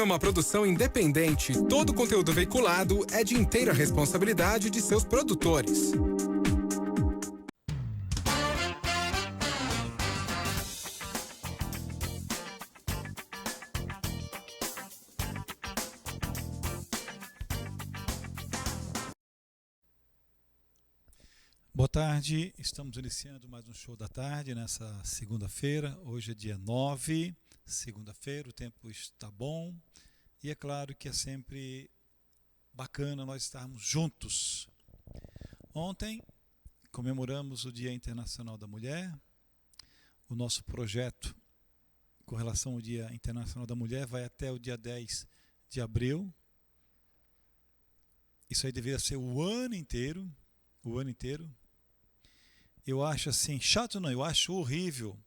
uma produção independente. Todo conteúdo veiculado é de inteira responsabilidade de seus produtores. Boa tarde, estamos iniciando mais um show da tarde nessa segunda-feira. Hoje é dia 9, segunda-feira, o tempo está bom e é claro que é sempre bacana nós estarmos juntos. Ontem comemoramos o Dia Internacional da Mulher. O nosso projeto com relação ao Dia Internacional da Mulher vai até o dia 10 de abril. Isso aí deveria ser o ano inteiro. Eu acho assim, chato não, eu acho horrível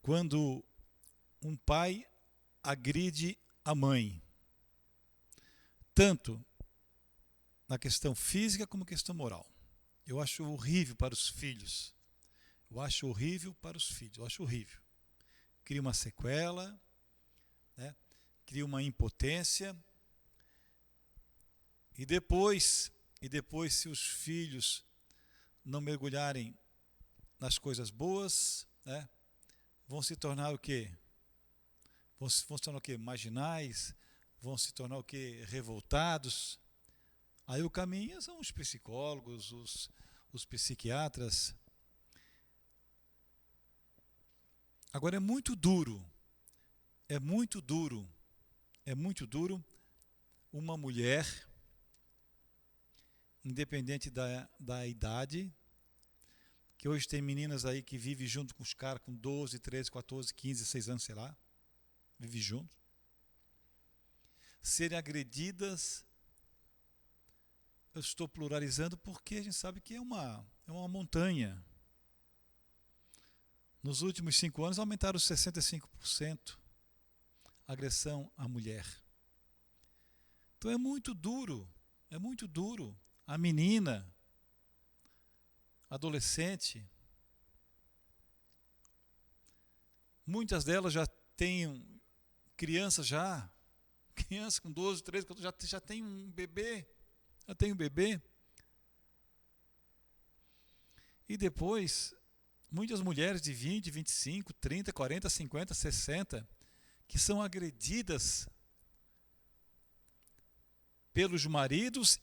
quando um pai agride a mãe, tanto na questão física como questão moral. Eu acho horrível para os filhos. Eu acho horrível. Cria uma sequela, né? Cria uma impotência. E depois, se os filhos não mergulharem nas coisas boas, né, vão se tornar o quê? Vão se tornar o quê? Marginais, vão se tornar o quê? Revoltados. Aí o caminho são os psicólogos, os psiquiatras. Agora é muito duro uma mulher, independente da idade, que hoje tem meninas aí que vivem junto com os caras com 12, 13, 14, 15, 16 anos, sei lá, vivem junto, serem agredidas. Eu estou pluralizando porque a gente sabe que é uma montanha. Nos últimos 5 anos aumentaram 65% a agressão à mulher. Então é muito duro. A menina, adolescente, muitas delas já têm criança com 12, 13, 14, já tem um bebê, E depois, muitas mulheres de 20, 25, 30, 40, 50, 60, que são agredidas pelos maridos.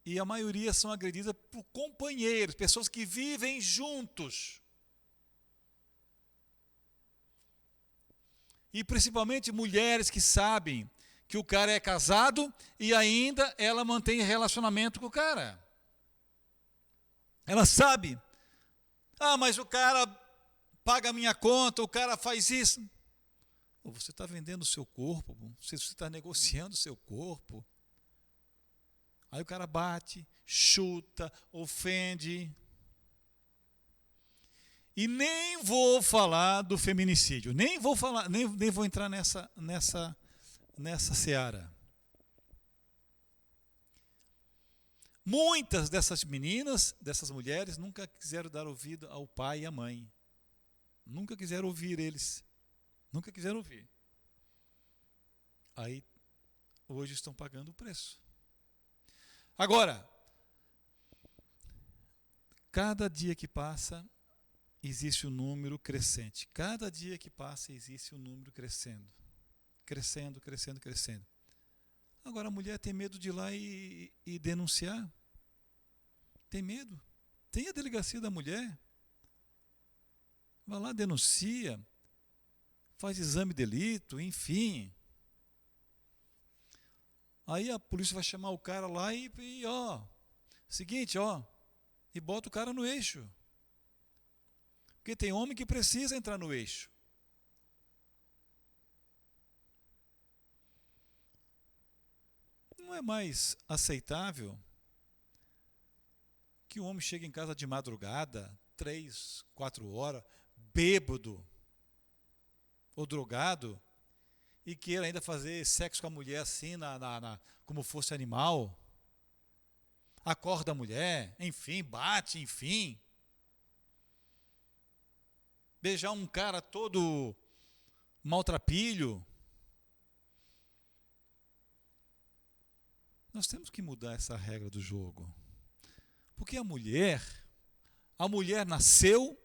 E a maioria são agredidas por companheiros, pessoas que vivem juntos. E principalmente mulheres que sabem que o cara é casado e ainda ela mantém relacionamento com o cara. Ela sabe. Mas o cara paga a minha conta, o cara faz isso. Você está vendendo o seu corpo, você está negociando o seu corpo. Aí o cara bate, chuta, ofende. E nem vou falar do feminicídio, nem vou entrar nessa seara. Muitas dessas meninas, dessas mulheres, nunca quiseram dar ouvido ao pai e à mãe. Nunca quiseram ouvir eles. Aí, hoje estão pagando o preço. Agora, cada dia que passa, existe um número crescente. Cada dia que passa, existe um número crescendo. Crescendo. Agora, a mulher tem medo de ir lá e denunciar. Tem medo. Tem a delegacia da mulher. Vai lá, denuncia. Faz exame de delito, enfim. Aí a polícia vai chamar o cara lá e seguinte, e bota o cara no eixo. Porque tem homem que precisa entrar no eixo. Não é mais aceitável que o homem chegue em casa de madrugada, 3, 4 horas, bêbado ou drogado, e queira ainda fazer sexo com a mulher assim, como fosse animal, acorda a mulher, enfim, bate, enfim. Beijar um cara todo maltrapilho. Nós temos que mudar essa regra do jogo. Porque a mulher nasceu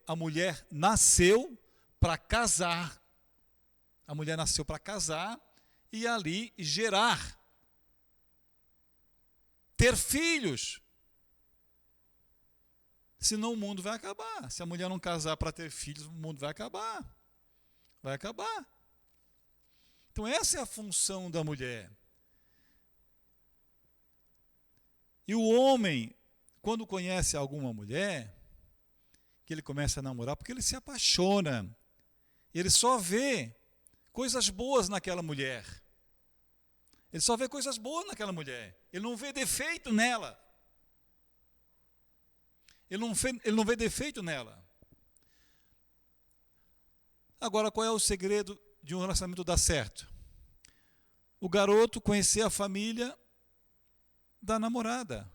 para casar. A mulher nasceu para casar e ali gerar, ter filhos. Senão o mundo vai acabar. Se a mulher não casar para ter filhos, o mundo vai acabar. Vai acabar. Então essa é a função da mulher. E o homem, quando conhece alguma mulher, que ele começa a namorar, porque ele se apaixona, ele só vê coisas boas naquela mulher. Ele só vê coisas boas naquela mulher. Ele não vê defeito nela. Ele não vê defeito nela. Agora, qual é o segredo de um relacionamento dar certo? O garoto conhecer a família da namorada.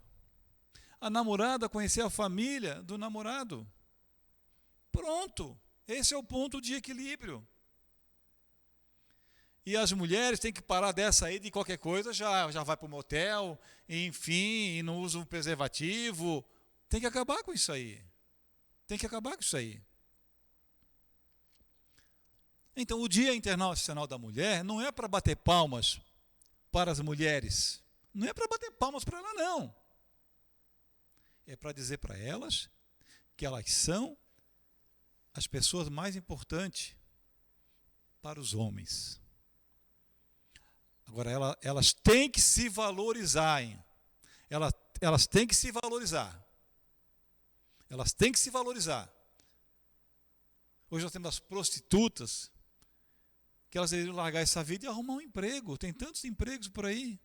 A namorada conhecer a família do namorado. Pronto. Esse é o ponto de equilíbrio. E as mulheres têm que parar dessa aí de qualquer coisa, já vai para o motel, enfim, e não usa um preservativo. Tem que acabar com isso aí. Tem que acabar com isso aí. Então, o Dia Internacional da Mulher não é para bater palmas para as mulheres. Não é para bater palmas para ela, não. É para dizer para elas que elas são as pessoas mais importantes para os homens. Agora, elas têm que se valorizarem. Elas têm que se valorizar. Elas têm que se valorizar. Hoje nós temos as prostitutas, que elas deveriam largar essa vida e arrumar um emprego. Tem tantos empregos por aí.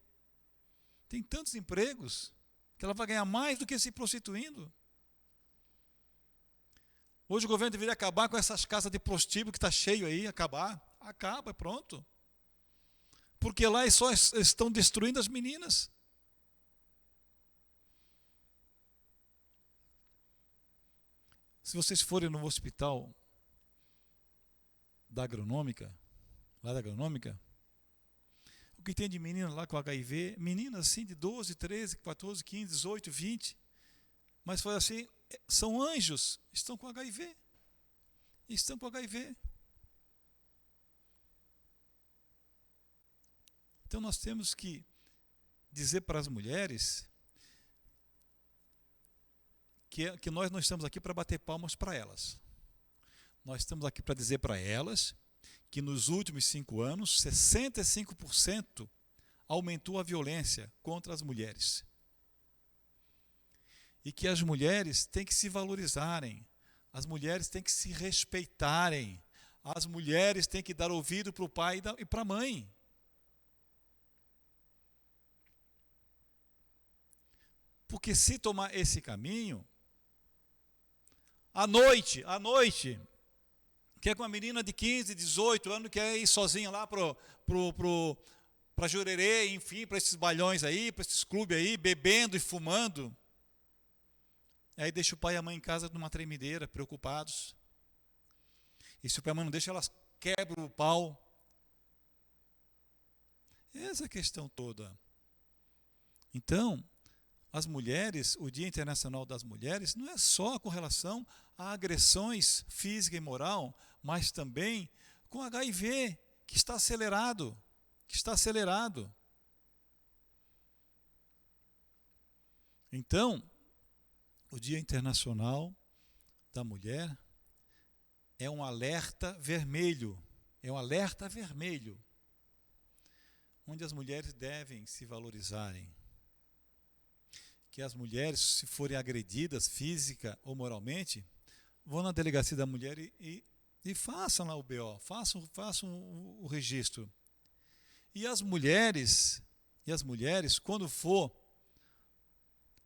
Tem tantos empregos que ela vai ganhar mais do que se prostituindo. Hoje o governo deveria acabar com essas casas de prostíbulo que está cheio aí, acabar. Acaba, pronto. Porque lá só estão destruindo as meninas. Se vocês forem no hospital da Agronômica, lá da Agronômica, o que tem de meninas lá com HIV, meninas assim de 12, 13, 14, 15, 18, 20, mas foi assim, são anjos, estão com HIV. Estão com HIV. Então nós temos que dizer para as mulheres que nós não estamos aqui para bater palmas para elas. Nós estamos aqui para dizer para elas que nos últimos 5 anos, 65% aumentou a violência contra as mulheres. E que as mulheres têm que se valorizarem, as mulheres têm que se respeitarem, as mulheres têm que dar ouvido para o pai e para a mãe. Porque se tomar esse caminho, à noite, quer que uma menina de 15, 18 anos quer ir sozinha lá para Jurerê, enfim, para esses balhões aí, para esses clubes aí, bebendo e fumando. Aí deixa o pai e a mãe em casa numa tremedeira, preocupados. E se o pai e a mãe não deixa, elas quebram o pau. Essa é a questão toda. Então, as mulheres, o Dia Internacional das Mulheres, não é só com relação a agressões física e moral, mas também com HIV, que está acelerado. Então, o Dia Internacional da Mulher é um alerta vermelho, onde as mulheres devem se valorizarem. Que as mulheres, se forem agredidas física ou moralmente, vão na delegacia da mulher e façam lá o BO, façam o registro. E as mulheres, quando for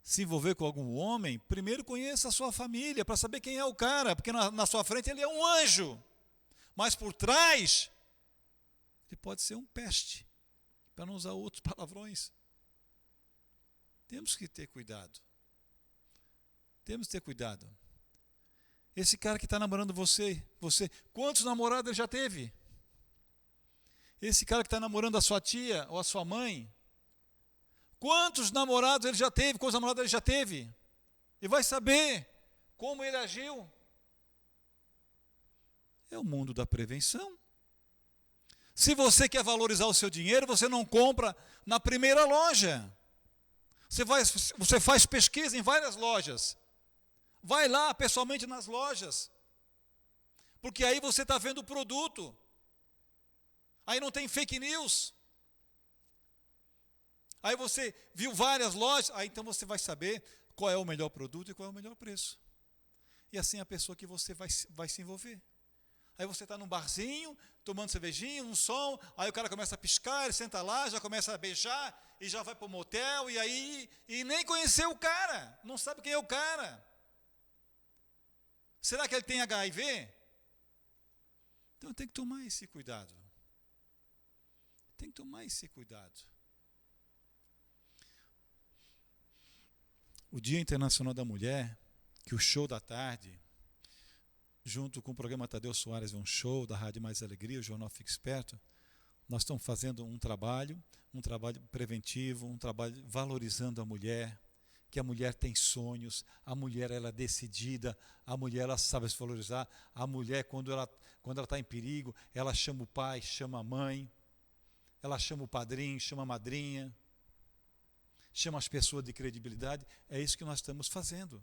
se envolver com algum homem, primeiro conheça a sua família, para saber quem é o cara, porque na sua frente ele é um anjo, mas por trás ele pode ser um peste, para não usar outros palavrões. Temos que ter cuidado. Esse cara que está namorando você, quantos namorados ele já teve? Esse cara que está namorando a sua tia ou a sua mãe, quantos namorados ele já teve, quantos namorados ele já teve. E vai saber como ele agiu. É o mundo da prevenção. Se você quer valorizar o seu dinheiro, você não compra na primeira loja. Você faz pesquisa em várias lojas. Vai lá pessoalmente nas lojas. Porque aí você está vendo o produto. Aí não tem fake news. Aí você viu várias lojas, aí então você vai saber qual é o melhor produto e qual é o melhor preço. E assim a pessoa que você vai se envolver. Aí você está num barzinho, tomando cervejinha, um som, aí o cara começa a piscar, ele senta lá, já começa a beijar, e já vai para o motel, e nem conheceu o cara, não sabe quem é o cara. Será que ele tem HIV? Então tem que tomar esse cuidado. Tem que tomar esse cuidado. O Dia Internacional da Mulher, que o show da tarde, junto com o programa Tadeu Soares, um show da Rádio Mais Alegria, o Jornal Fique Esperto, nós estamos fazendo um trabalho preventivo, um trabalho valorizando a mulher, que a mulher tem sonhos, a mulher ela é decidida, a mulher ela sabe se valorizar, a mulher quando ela está em perigo, ela chama o pai, chama a mãe, ela chama o padrinho, chama a madrinha, chama as pessoas de credibilidade. É isso que nós estamos fazendo.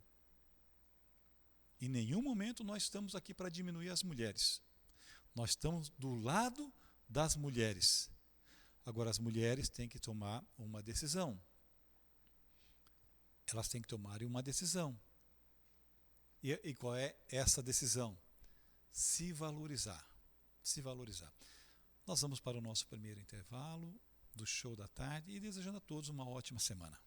Em nenhum momento nós estamos aqui para diminuir as mulheres. Nós estamos do lado das mulheres. Agora, as mulheres têm que tomar uma decisão. Elas têm que tomar uma decisão. E qual é essa decisão? Se valorizar. Se valorizar. Nós vamos para o nosso primeiro intervalo do show da tarde e desejando a todos uma ótima semana.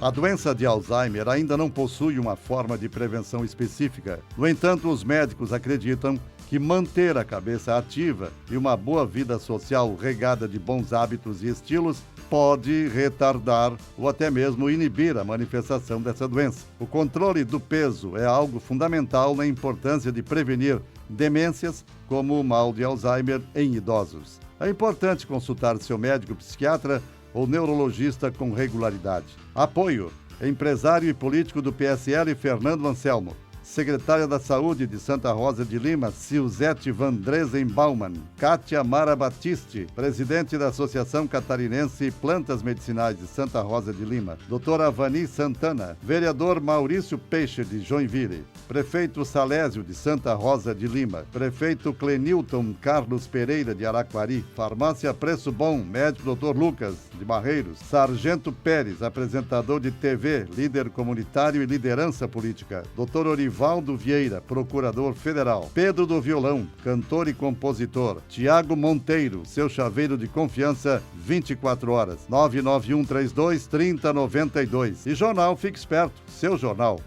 A doença de Alzheimer ainda não possui uma forma de prevenção específica. No entanto, os médicos acreditam que manter a cabeça ativa e uma boa vida social regada de bons hábitos e estilos pode retardar ou até mesmo inibir a manifestação dessa doença. O controle do peso é algo fundamental na importância de prevenir demências como o mal de Alzheimer em idosos. É importante consultar seu médico psiquiatra ou neurologista com regularidade. Apoio: empresário e político do PSL, Fernando Anselmo. Secretária da Saúde de Santa Rosa de Lima, Silzete Van Dresen Baumann. Kátia Mara Batiste, presidente da Associação Catarinense Plantas Medicinais de Santa Rosa de Lima. Doutora Vani Santana. Vereador Maurício Peixe de Joinville. Prefeito Salésio de Santa Rosa de Lima. Prefeito Clenilton Carlos Pereira de Araquari. Farmácia Preço Bom, médico Dr. Lucas de Barreiros. Sargento Pérez, apresentador de TV, líder comunitário e liderança política. Dr. Orivaldo Vieira, procurador federal. Pedro do Violão, cantor e compositor. Tiago Monteiro, seu chaveiro de confiança, 24 horas. 99132-3092. E Jornal Fique Esperto, seu jornal.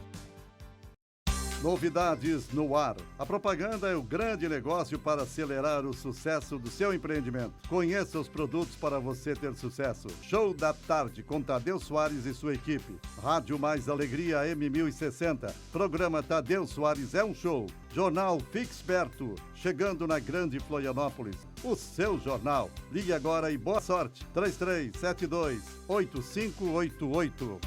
Novidades no ar. A propaganda é o grande negócio para acelerar o sucesso do seu empreendimento. Conheça os produtos para você ter sucesso. Show da tarde com Tadeu Soares e sua equipe. Rádio Mais Alegria M1060. Programa Tadeu Soares é um show. Jornal Fique Esperto. Chegando na Grande Florianópolis. O seu jornal. Ligue agora e boa sorte. 3372-8588.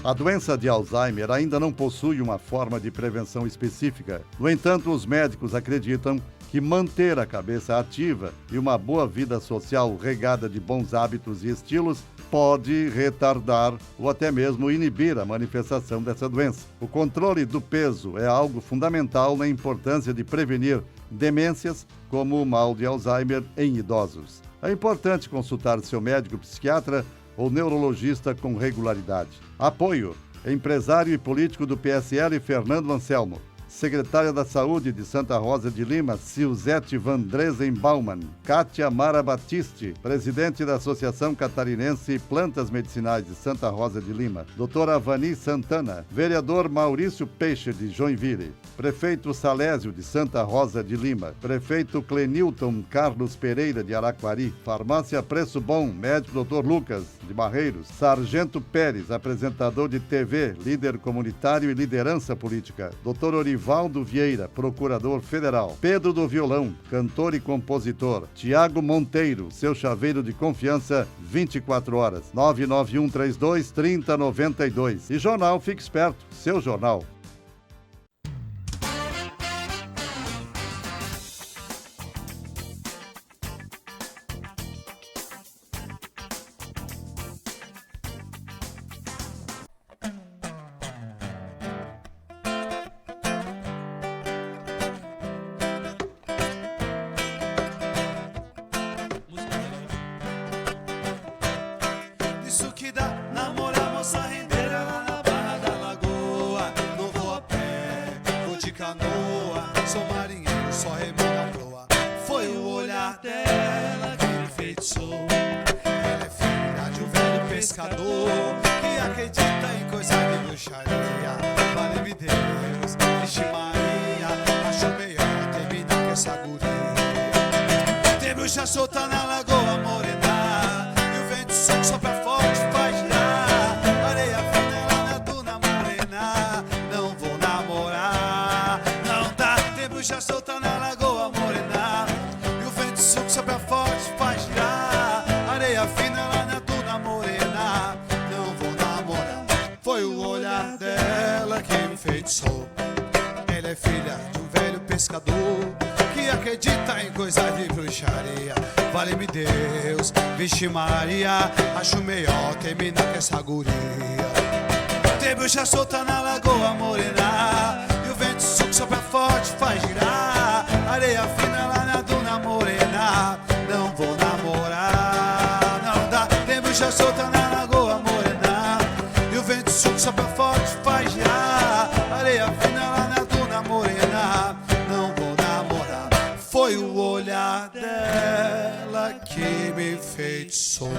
A doença de Alzheimer ainda não possui uma forma de prevenção específica. No entanto, os médicos acreditam que manter a cabeça ativa e uma boa vida social regada de bons hábitos e estilos pode retardar ou até mesmo inibir a manifestação dessa doença. O controle do peso é algo fundamental na importância de prevenir demências como o mal de Alzheimer em idosos. É importante consultar seu médico psiquiatra ou neurologista com regularidade. Apoio: empresário e político do PSL, Fernando Anselmo. secretária da Saúde de Santa Rosa de Lima, Silzete Vandresen Baumann, Kátia Mara Batiste, presidente da Associação Catarinense Plantas Medicinais de Santa Rosa de Lima, doutora Avani Santana, vereador Maurício Peixe de Joinville, prefeito Salésio de Santa Rosa de Lima, prefeito Clenilton Carlos Pereira de Araquari, farmácia Preço Bom, médico Dr. Lucas de Barreiros, Sargento Pérez, apresentador de TV, líder comunitário e liderança política, Dr. Orivaldo Vieira, procurador federal, Pedro do Violão, cantor e compositor, Tiago Monteiro, seu chaveiro de confiança, 24 horas, 99132-3092. E Jornal Fique Esperto, seu jornal. Isso que dá namorar moça rendeira lá na Barra da Lagoa. Não vou a pé, vou de canoa. Sou marinheiro, só remo na proa. Foi o olhar dela que me enfeitiçou. Ela é filha de um velho pescador que acredita em coisa de bruxaria. Vale-me Deus, vixe Maria, acho melhor terminar com essa guria. Tem bruxa solta na lagoa morena, e o vento sopra forte, faz girar. Areia fina lá na duna morena, não vou namorar, não dá. Tem bruxa solta na lagoa morena, e o vento sopra forte, faz girar. Areia fina lá na duna morena, não vou namorar. Foi o olhar dela que me enfeitiçou. Ela é filha de um velho pescador que acredita em coisa de bruxaria. Vale-me Deus, vixe Maria, acho melhor terminar com essa guria. Tem bruxa solta na lagoa morena, e o vento sopra forte, faz girar. Areia fina lá na duna morena, não vou namorar, não dá. Tem bruxa solta na lagoa morena, e o vento sopra forte, faz girar. Areia fina lá na duna morena, não vou namorar. Foi o olhar dela que me enfeitiçou.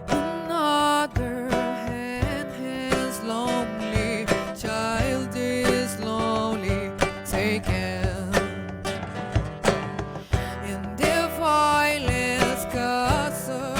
Another hand is lonely, child is lonely, taken. In the violence castle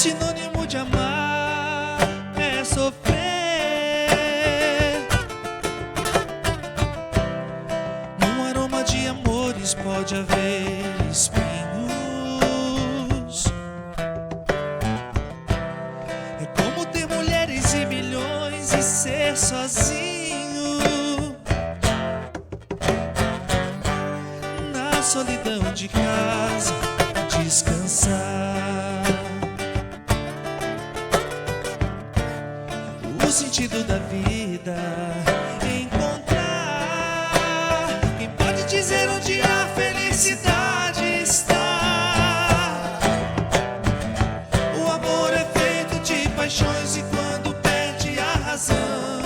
Sinônimo de amar é sofrer. Num aroma de amores pode haver espinhos. É como ter mulheres e milhões e ser sozinho na solidão de casa, descansar. O sentido da vida, encontrar quem pode dizer onde a felicidade está. O amor é feito de paixões e quando perde a razão,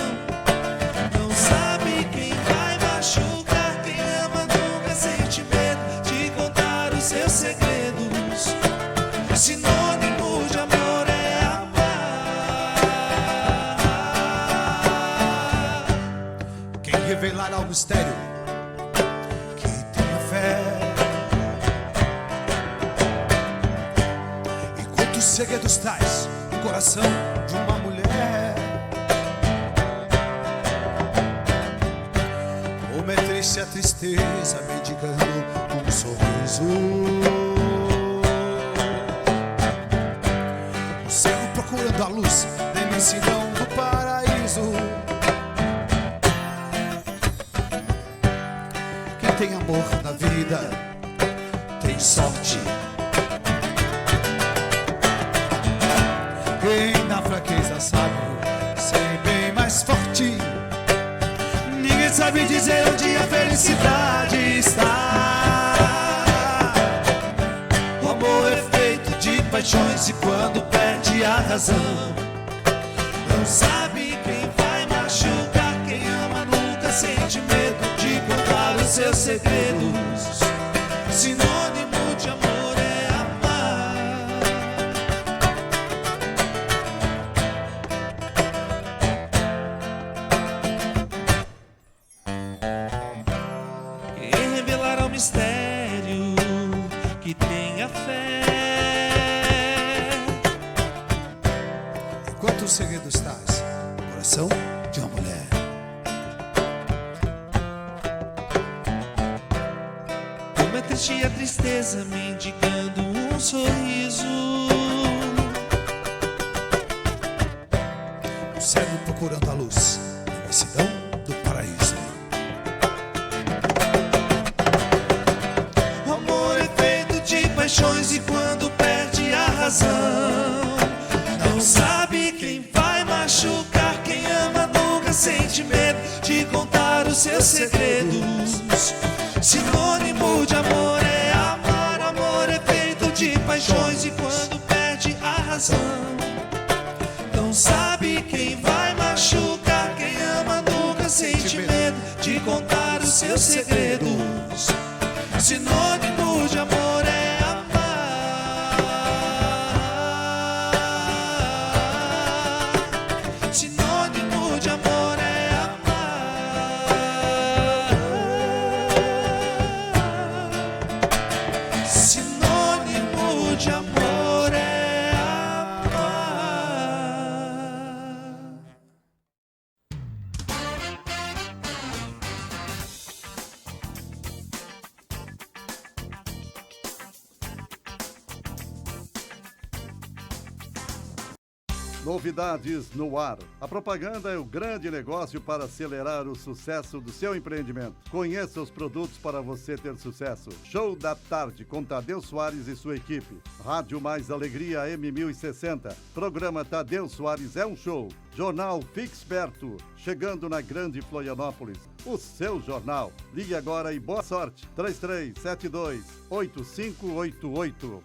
não sabe quem vai machucar. Quem ama nunca sente medo de contar os seus segredos. Sinônimo de amor é amar. Quem revelará o mistério que tenha fé. E quantos segredos traz o coração de uma mulher. Como é triste a tristeza mendigando um sorriso. O cego procurando a luz na imensidão do paraíso. Quem tem amor na vida tem sorte. Quem na fraqueza sabe ser bem mais forte. Ninguém sabe dizer onde a felicidade está. O amor é feito de paixões e quando perde a razão, não sabe quem vai machucar. Quem ama nunca sente medo de contar os seus segredos. Sinônimo de amor é amar. Quem revelará o mistério que tenha fé. E quantos segredos traz no coração de uma mulher. Como é triste a tristeza mendigando um sorriso. O cego procurando a luz na imensidão do paraíso. O amor é feito de paixões e quando perde a razão, não sabe quem vai machucar. Quem ama nunca sente medo de contar os seus segredos. Sinônimo de amor é amar. Amor é feito de paixões e quando perde a razão, não sabe quem vai machucar. Quem ama nunca sente medo de contar os seus segredos. Sinônimo de amor é amar. Sinônimo de amor é amar. Sinônimo de amor é amar. Novidades no ar. A propaganda é o grande negócio para acelerar o sucesso do seu empreendimento. Conheça os produtos para você ter sucesso. Show da Tarde com Tadeu Soares e sua equipe. Rádio Mais Alegria M1060. Programa Tadeu Soares é um show. Jornal Fixperto, chegando na Grande Florianópolis. O seu jornal. Ligue agora e boa sorte. 3372-8588.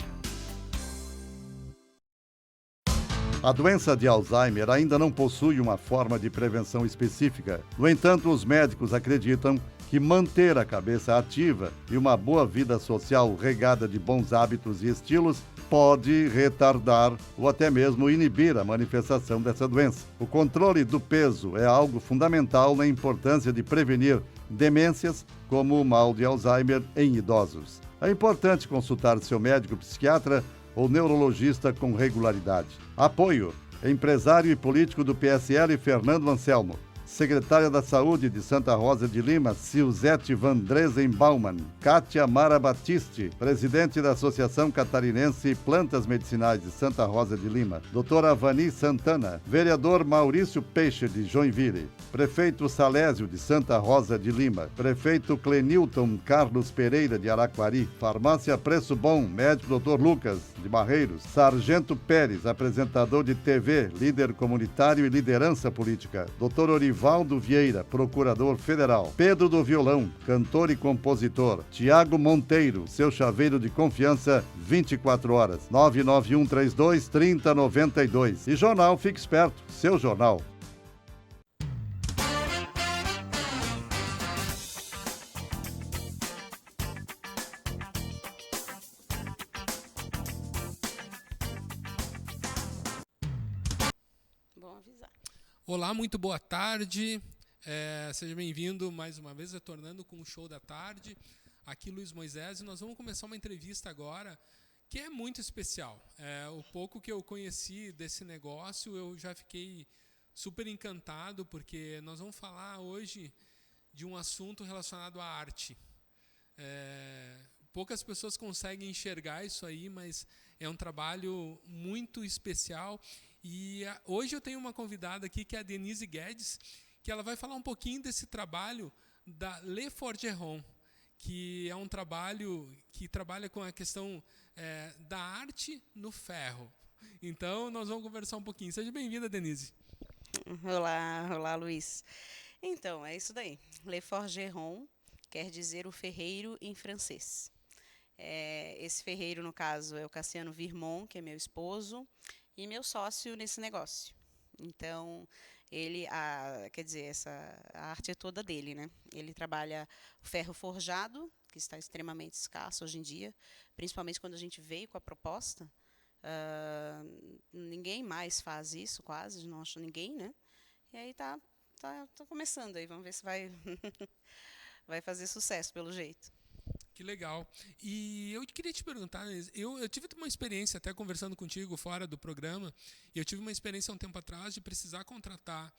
A doença de Alzheimer ainda não possui uma forma de prevenção específica. No entanto, os médicos acreditam que manter a cabeça ativa e uma boa vida social regada de bons hábitos e estilos pode retardar ou até mesmo inibir a manifestação dessa doença. O controle do peso é algo fundamental na importância de prevenir demências como o mal de Alzheimer em idosos. É importante consultar seu médico psiquiatra ou neurologista com regularidade. Apoio: empresário e político do PSL Fernando Anselmo. Secretária da Saúde de Santa Rosa de Lima, Silzete Van Dresen Baumann. Kátia Mara Batiste, presidente da Associação Catarinense Plantas Medicinais de Santa Rosa de Lima. Doutora Vani Santana. Vereador Maurício Peixe, de Joinville. Prefeito Salésio, de Santa Rosa de Lima. Prefeito Clenilton Carlos Pereira, de Araquari. Farmácia Preço Bom, médico Dr. Lucas, de Barreiros. Sargento Pérez, apresentador de TV, líder comunitário e liderança política. Dr. Orivaldo Vieira, procurador federal. Pedro do Violão, cantor e compositor. Tiago Monteiro, seu chaveiro de confiança, 24 horas. 99132-3092. E Jornal Fique Esperto, seu jornal. Olá, muito boa tarde. Seja bem-vindo mais uma vez, retornando com o Show da Tarde. Aqui Luiz Moisés, e nós vamos começar uma entrevista agora que é muito especial. O pouco que eu conheci desse negócio, eu já fiquei super encantado, porque nós vamos falar hoje de um assunto relacionado à arte. Poucas pessoas conseguem enxergar isso aí, mas é um trabalho muito especial. E hoje eu tenho uma convidada aqui, que é a Denise Guedes, que ela vai falar um pouquinho desse trabalho da Le Forgeron, que é um trabalho que trabalha com a questão da arte no ferro. Então, nós vamos conversar um pouquinho. Seja bem-vinda, Denise. Olá, Luiz. Então, é isso daí. Le Forgeron quer dizer o ferreiro em francês. Esse ferreiro, no caso, é o Cassiano Virmont, que é meu esposo, e meu sócio nesse negócio. Então, ele, quer dizer, a arte é toda dele, né? Ele trabalha o ferro forjado, que está extremamente escasso hoje em dia, principalmente quando a gente veio com a proposta. Ninguém mais faz isso, quase, não acho ninguém, né? E aí tá começando aí, vamos ver se vai, vai fazer sucesso pelo jeito. Que legal. E eu queria te perguntar, eu tive uma experiência, até conversando contigo fora do programa, e eu tive uma experiência um tempo atrás de precisar contratar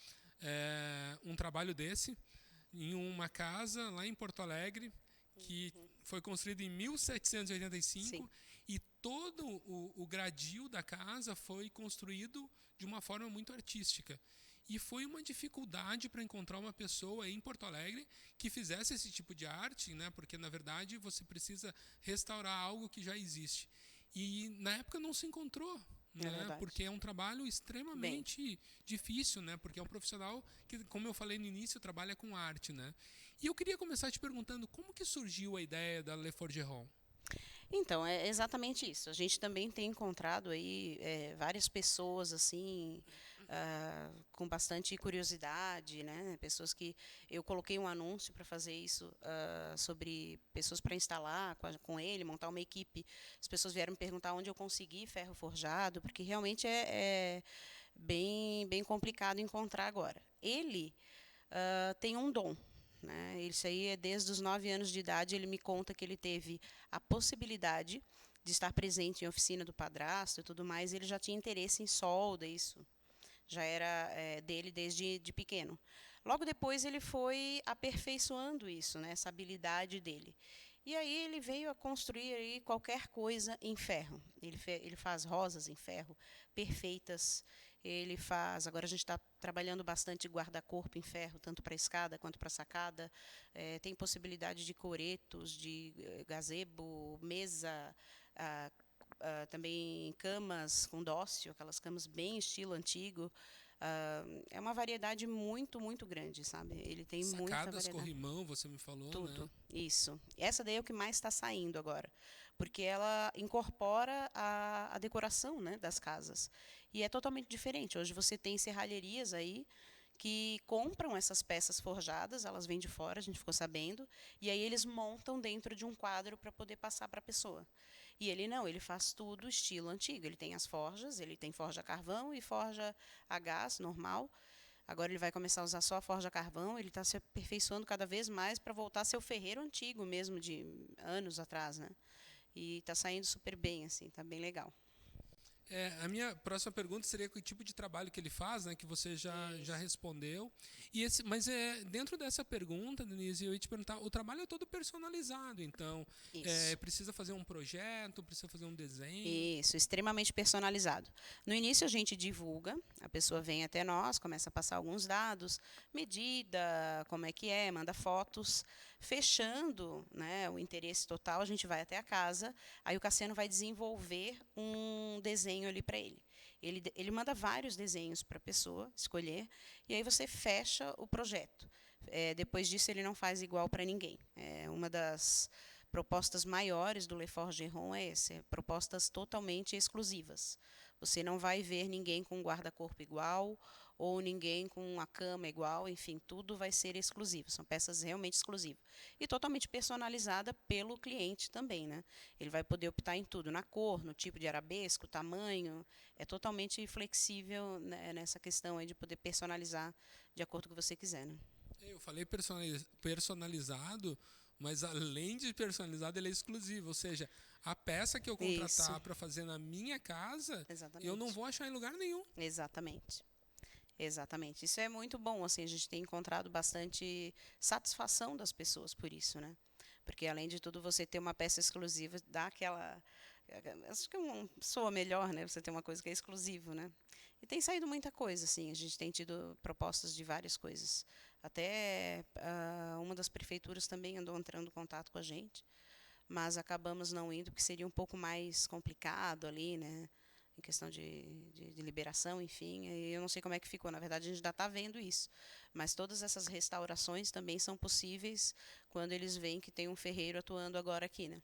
um trabalho desse em uma casa lá em Porto Alegre, que foi construída em 1785. Sim. E todo o gradil da casa foi construído de uma forma muito artística. E foi uma dificuldade para encontrar uma pessoa em Porto Alegre que fizesse esse tipo de arte, né? Porque, na verdade, você precisa restaurar algo que já existe. E, na época, não se encontrou, né? Porque é um trabalho extremamente difícil, né? Porque é um profissional que, como eu falei no início, trabalha com arte, né? E eu queria começar te perguntando como que surgiu a ideia da Le Forgeron? Então, é exatamente isso. A gente também tem encontrado aí várias pessoas assim com bastante curiosidade, né? Pessoas que eu coloquei um anúncio para fazer isso sobre pessoas para instalar com ele, montar uma equipe. As pessoas vieram me perguntar onde eu consegui ferro forjado, porque realmente é bem complicado encontrar agora. Ele tem um dom. Né? Isso aí é desde os 9 anos de idade. Ele me conta que ele teve a possibilidade de estar presente em oficina do padrasto e tudo mais. Ele já tinha interesse em solda, isso já era dele desde pequeno. Logo depois ele foi aperfeiçoando isso, né? Essa habilidade dele. E aí ele veio a construir aí qualquer coisa em ferro. Ele faz rosas em ferro, perfeitas. Ele faz, agora a gente está trabalhando bastante guarda-corpo em ferro, tanto para escada quanto para sacada. Tem possibilidade de coretos, de gazebo, mesa, também camas com dócil, aquelas camas bem estilo antigo. É uma variedade muito, muito grande, sabe? Ele tem Sacadas, muita variedade. corrimão, você me falou, tudo, né? Isso. Essa daí é o que mais está saindo agora, porque ela incorpora a decoração, né, das casas. E é totalmente diferente. Hoje você tem serralherias aí que compram essas peças forjadas, elas vêm de fora, a gente ficou sabendo, e aí eles montam dentro de um quadro para poder passar para a pessoa. E ele não, ele faz tudo estilo antigo. Ele tem as forjas, ele tem forja a carvão e forja a gás normal. Agora ele vai começar a usar só a forja a carvão. Ele está se aperfeiçoando cada vez mais para voltar a ser o ferreiro antigo mesmo, de anos atrás, né? E está saindo super bem, assim, está bem legal. A minha próxima pergunta seria que tipo de trabalho que ele faz, né? Que você já respondeu. Mas dentro dessa pergunta, Denise, eu ia te perguntar, o trabalho é todo personalizado, então Isso. precisa fazer um projeto, precisa fazer um desenho. Isso, extremamente personalizado. No início a gente divulga, a pessoa vem até nós, começa a passar alguns dados, medida, como é que é, manda fotos. Fechando, né, o interesse total, a gente vai até a casa, aí o Cassiano vai desenvolver um desenho ali para ele. Ele manda vários desenhos para a pessoa escolher, e aí você fecha o projeto. Depois disso, ele não faz igual para ninguém. Uma das propostas maiores do Le Forgeron é essa, propostas totalmente exclusivas. Você não vai ver ninguém com um guarda-corpo igual, ou ninguém com uma cama igual, enfim, tudo vai ser exclusivo, são peças realmente exclusivas. E totalmente personalizada pelo cliente também, né? Ele vai poder optar em tudo, na cor, no tipo de arabesco, tamanho, é totalmente flexível, né, nessa questão aí de poder personalizar de acordo com o que você quiser, né? Eu falei personalizado, mas além de personalizado, ele é exclusivo. Ou seja, a peça que eu contratar para fazer na minha casa, Exatamente. eu não vou achar em lugar nenhum. Exatamente. Exatamente. Isso é muito bom, assim, a gente tem encontrado bastante satisfação das pessoas por isso, né? Porque, além de tudo, você ter uma peça exclusiva dá aquela... Acho que soa melhor, né? Você ter uma coisa que é exclusivo, né? E tem saído muita coisa, assim. A gente tem tido propostas de várias coisas. Até uma das prefeituras também andou entrando em contato com a gente, mas acabamos não indo, porque seria um pouco mais complicado ali, né? Em questão de liberação, enfim. E eu não sei como é que ficou. Na verdade, a gente ainda está vendo isso. Mas todas essas restaurações também são possíveis quando eles veem que tem um ferreiro atuando agora aqui, né?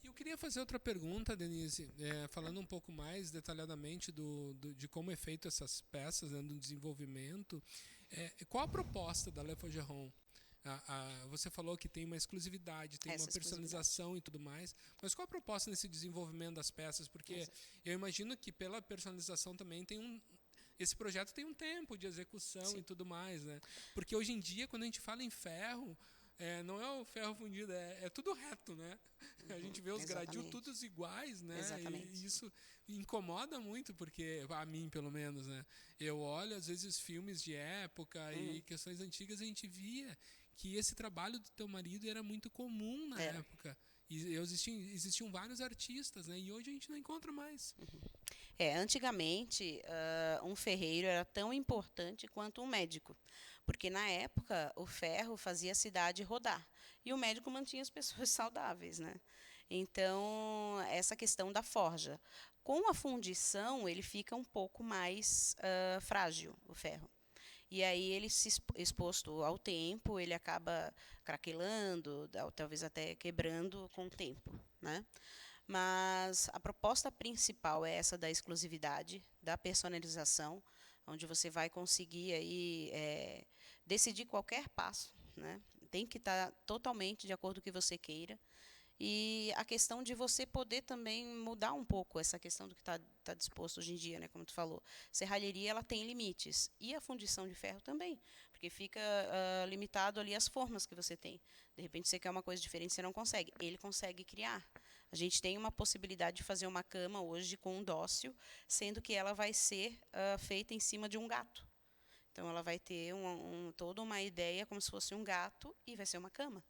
Eu queria fazer outra pergunta, Denise, falando um pouco mais detalhadamente de como é feito essas peças, né, do desenvolvimento. Qual a proposta da Le Forgeron? Você falou que tem uma exclusividade, tem uma personalização e tudo mais, mas qual a proposta nesse desenvolvimento das peças? Porque eu imagino que pela personalização também esse projeto tem um tempo de execução. Sim. E tudo mais, né? Porque hoje em dia, quando a gente fala em ferro, não é o ferro fundido, é tudo reto, né? A gente vê os gradios todos iguais, né? Exatamente. E isso incomoda muito, porque, a mim pelo menos, né? Eu olho às vezes filmes de época e questões antigas, a gente via que esse trabalho do teu marido era muito comum na época. E existiam vários artistas, né? E hoje a gente não encontra mais. Antigamente, um ferreiro era tão importante quanto um médico, porque na época o ferro fazia a cidade rodar e o médico mantinha as pessoas saudáveis, né? Então, essa questão da forja. Com a fundição, ele fica um pouco mais frágil, o ferro. E aí ele se exposto ao tempo, ele acaba craquelando, talvez até quebrando com o tempo, né? Mas a proposta principal é essa da exclusividade, da personalização, onde você vai conseguir aí, decidir qualquer passo, né? Tem que estar totalmente de acordo com o que você queira. E a questão de você poder também mudar um pouco essa questão do que está disposto hoje em dia, né? Como tu falou, serralheria ela tem limites e a fundição de ferro também, porque fica limitado ali as formas que você tem. De repente você quer uma coisa diferente, você não consegue. Ele consegue criar. A gente tem uma possibilidade de fazer uma cama hoje com um dócil, sendo que ela vai ser feita em cima de um gato. Então ela vai ter toda uma ideia como se fosse um gato e vai ser uma cama.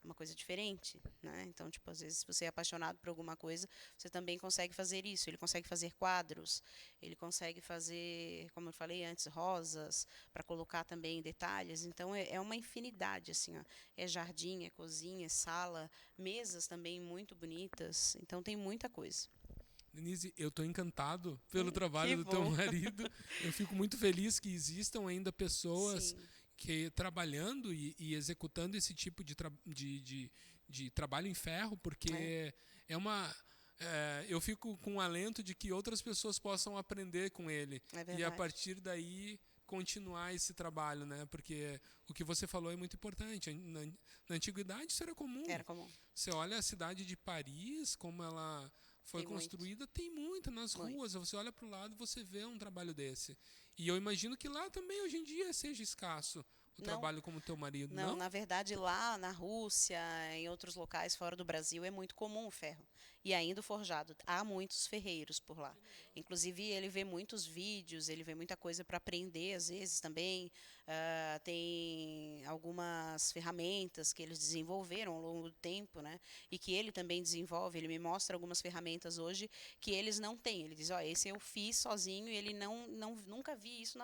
Uma coisa diferente, né? Então, tipo, às vezes, se você é apaixonado por alguma coisa, você também consegue fazer isso. Ele consegue fazer quadros, ele consegue fazer, como eu falei antes, rosas, para colocar também detalhes. Então, é uma infinidade, assim, ó. É jardim, é cozinha, é sala, mesas também muito bonitas. Então, tem muita coisa. Denise, eu estou encantado pelo trabalho do teu marido. Eu fico muito feliz que existam ainda pessoas... Sim. Que trabalhando e executando esse tipo de trabalho em ferro, porque eu fico com o alento de que outras pessoas possam aprender com ele e a partir daí continuar esse trabalho, né? Porque o que você falou é muito importante. Na antiguidade isso era comum. Era comum. Você olha a cidade de Paris, como ela foi construída, tem muita nas ruas. Você olha para o lado, você vê um trabalho desse. E eu imagino que lá também hoje em dia seja escasso o Não. trabalho como teu marido, Não, não? na verdade, lá na Rússia, em outros locais fora do Brasil, é muito comum o ferro. E ainda o forjado. Há muitos ferreiros por lá. Inclusive, ele vê muitos vídeos, ele vê muita coisa para aprender, às vezes também. Tem algumas ferramentas que eles desenvolveram ao longo do tempo, né? E que ele também desenvolve. Ele me mostra algumas ferramentas hoje que eles não têm. Ele diz: ó, esse eu fiz sozinho e ele nunca vi isso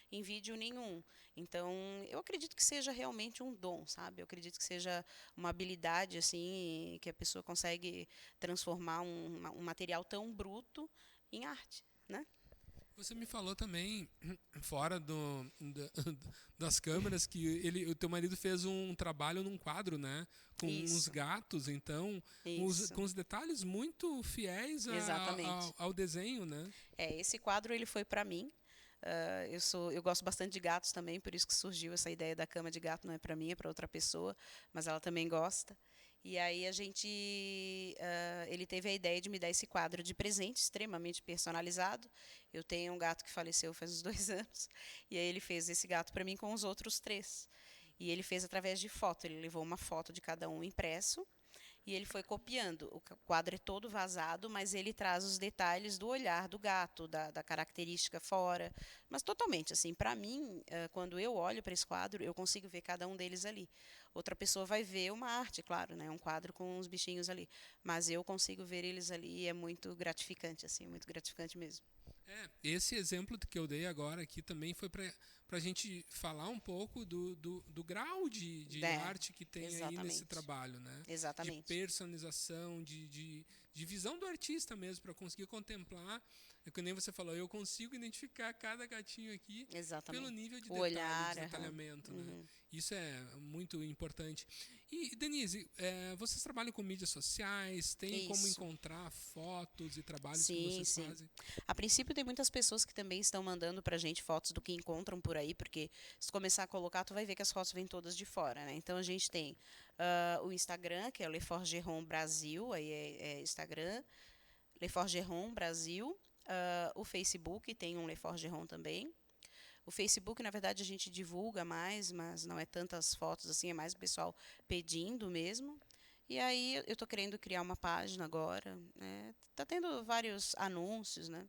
em vídeo nenhum. Então, eu acredito que seja realmente um dom, sabe? Eu acredito que seja uma habilidade, assim, que a pessoa consegue transformar um material tão bruto em arte, né? Você me falou também, fora das câmeras, que o teu marido fez um trabalho num quadro, né? Com uns Isso. gatos, então, Isso. com os detalhes muito fiéis Exatamente. ao desenho, né? Esse quadro ele foi para mim. Eu gosto bastante de gatos também, por isso que surgiu essa ideia da cama de gato. Não é para mim, é para outra pessoa, mas ela também gosta. E aí ele teve a ideia de me dar esse quadro de presente, extremamente personalizado. Eu tenho um gato que faleceu faz uns 2 anos, e aí ele fez esse gato para mim com os outros 3. E ele fez através de foto. Ele levou uma foto de cada um impresso. E ele foi copiando. O quadro é todo vazado, mas ele traz os detalhes do olhar do gato, da característica fora. Mas totalmente, assim, para mim, quando eu olho para esse quadro, eu consigo ver cada um deles ali. Outra pessoa vai ver uma arte, claro, né? Um quadro com uns bichinhos ali. Mas eu consigo ver eles ali e é muito gratificante, assim, muito gratificante mesmo. Esse exemplo que eu dei agora aqui também foi para a gente falar um pouco do grau de arte que tem aí nesse exatamente. trabalho, né? Exatamente. De personalização, de visão do artista mesmo, para conseguir contemplar. É que nem você falou, eu consigo identificar cada gatinho aqui Exatamente. pelo nível de O detalhe, olhar, de aham. detalhamento, né? Isso é muito importante. E, Denise, vocês trabalham com mídias sociais? Tem como Isso. encontrar fotos e trabalhos que Sim, vocês sim. fazem? A princípio tem muitas pessoas que também estão mandando pra gente fotos do que encontram por aí, porque se tu começar a colocar, tu vai ver que as fotos vêm todas de fora, né? Então a gente tem o Instagram, que é o Le Forgeron Brasil, aí é Instagram, Le Forgeron Brasil. O Facebook tem um Le Forgeron também. O Facebook, na verdade, a gente divulga mais, mas não é tantas fotos assim, é mais o pessoal pedindo mesmo. E aí eu estou querendo criar uma página agora, né? Tá tendo vários anúncios, né?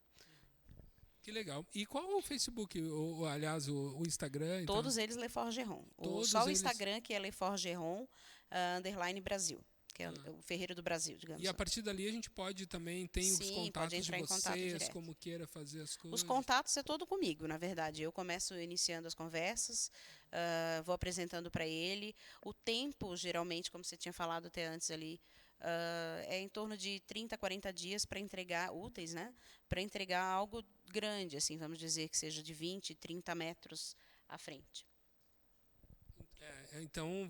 Que legal. E qual o Facebook, aliás, o Instagram? Então? Todos eles Le Forgeron. Todos Só o eles- Instagram que é Le Forgeron _ Brasil, que é o Ferreiro do Brasil, digamos. E a partir dali a gente pode também, tem os Sim, contatos pode entrar de em contato vocês, direto. como queira fazer as coisas. Os contatos é todo comigo, na verdade. Eu começo iniciando as conversas, vou apresentando para ele. O tempo, geralmente, como você tinha falado até antes ali, é em torno de 30 a 40 dias para entregar, úteis, né? Para entregar algo grande, assim, vamos dizer que seja de 20, 30 metros à frente. Então,